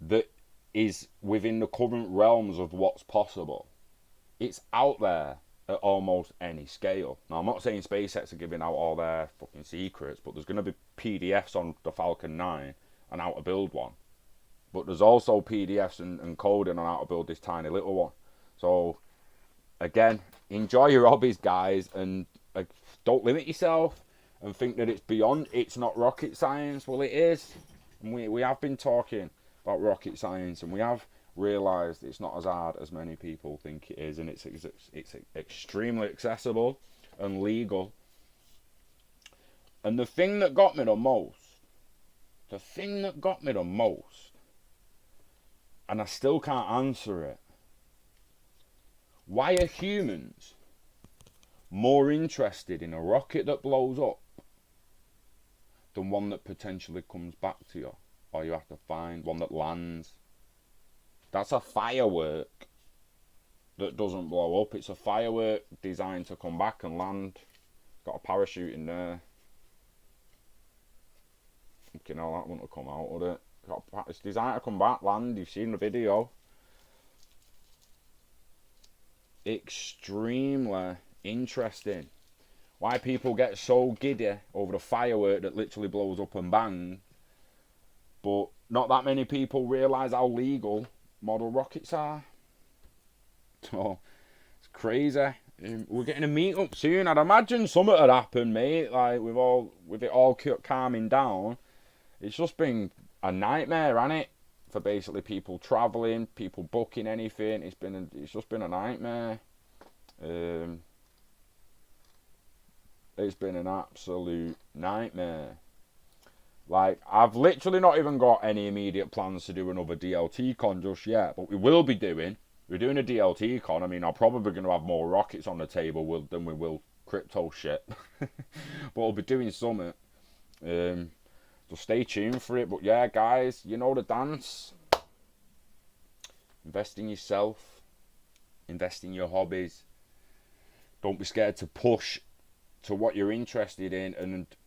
that is within the current realms of what's possible, it's out there at almost any scale. Now, I'm not saying SpaceX are giving out all their fucking secrets, but there's going to be PDFs on the Falcon 9 on how to build one. But there's also PDFs and coding on how to build this tiny little one. So, again, enjoy your hobbies, guys, and don't limit yourself and think that it's beyond. It's not rocket science. Well, it is. And we have been talking about rocket science, and we have realised it's not as hard as many people think it is, and it's extremely accessible and legal. And the thing that got me the most, and I still can't answer it, why are humans more interested in a rocket that blows up than one that potentially comes back to you, or you have to find one that lands? That's a firework that doesn't blow up. It's a firework designed to come back and land. Got a parachute in there. You know, that wouldn't have come out, would it? It's designed to come back, land. You've seen the video. Extremely interesting. Why people get so giddy over the firework that literally blows up and bang. But not that many people realise how legal model rockets are. So it's crazy. We're getting a meet up soon. I'd imagine something would happen, mate. Like with it all calming down, it's just been a nightmare, hasn't it? For basically people travelling, people booking anything. It's just been a nightmare. It's been an absolute nightmare. Like, I've literally not even got any immediate plans to do another DLT con just yet, but we will be doing. We're doing a DLT con. I mean, I'm probably going to have more rockets on the table than we will crypto shit. But we'll be doing something. So stay tuned for it. But yeah, guys, you know the dance. Invest in yourself. Invest in your hobbies. Don't be scared to push to what you're interested in,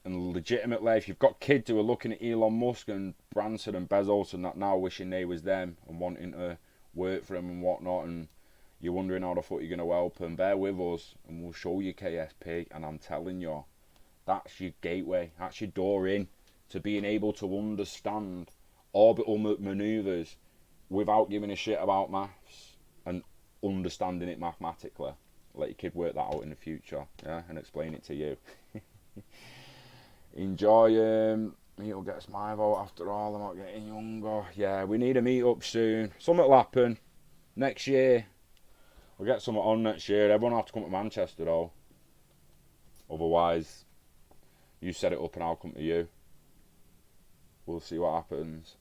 and legitimately, if you've got kids who are looking at Elon Musk and Branson and Bezos and that now, wishing they was them and wanting to work for them and whatnot, and you're wondering how the fuck you're going to help them, bear with us and we'll show you KSP. And I'm telling you, that's your gateway, that's your door in to being able to understand orbital manoeuvres without giving a shit about maths and understanding it mathematically. Let your kid work that out in the future, yeah, and explain it to you. Enjoy. Meet up gets my vote after all. I'm not getting younger. Yeah, we need a meet up soon. Something will happen next year. We'll get something on next year. Everyone will have to come to Manchester though. Otherwise, you set it up and I'll come to you. We'll see what happens.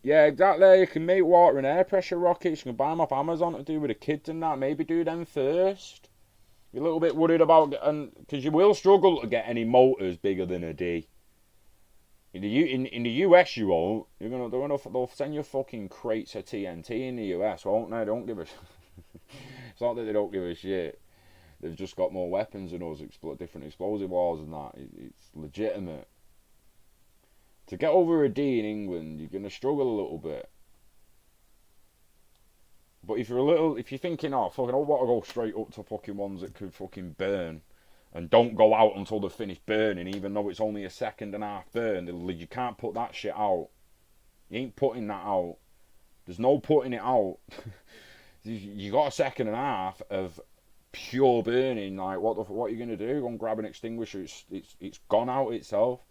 Yeah, exactly. You can make water and air pressure rockets. You can buy them off Amazon to do with the kids and that. Maybe do them first. You're a little bit worried about getting, because you will struggle to get any motors bigger than a D. In the US, you won't. They'll send you fucking crates of TNT in the US, won't they? Don't give a. It's not that they don't give a shit. They've just got more weapons than us, different explosive wars and that. It's legitimate. To get over a D in England, you're gonna struggle a little bit. But if you're thinking, oh fucking, I want to go straight up to fucking ones that could fucking burn, and don't go out until they're finished burning, even though it's only a 1.5 seconds burn, you can't put that shit out. You ain't putting that out. There's no putting it out. You got a 1.5 seconds of pure burning. Like, what are you gonna do? Go and grab an extinguisher. It's gone out itself.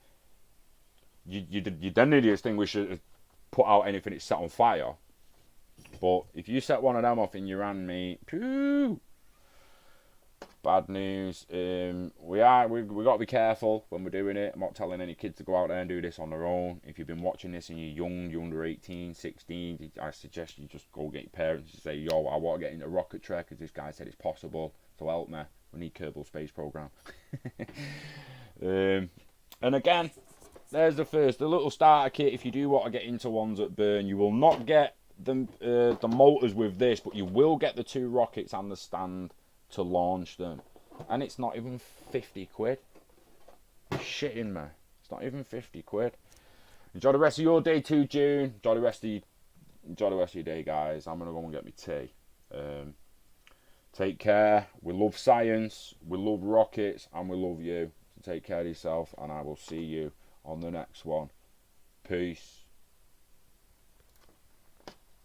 You then need the extinguisher to put out anything that's set on fire. But if you set one of them off in your hand, mate, phew, Bad news. We got to be careful when we're doing it. I'm not telling any kids to go out there and do this on their own. If you've been watching this and you're young, you're under 18, 16, I suggest you just go get your parents and say, yo, I want to get into rocketry because this guy said it's possible. So help me. We need Kerbal Space Program. And again, there's the little starter kit. If you do want to get into ones that burn, you will not get the motors with this, but you will get the 2 rockets and the stand to launch them, and it's not even 50 quid. You're shitting me. It's not even 50 quid. Enjoy the rest of your day too, June. Enjoy the rest of your day, guys. I'm gonna go and get my tea. Take care. We love science, we love rockets, and we love you. So take care of yourself, and I will see you on the next one. Peace.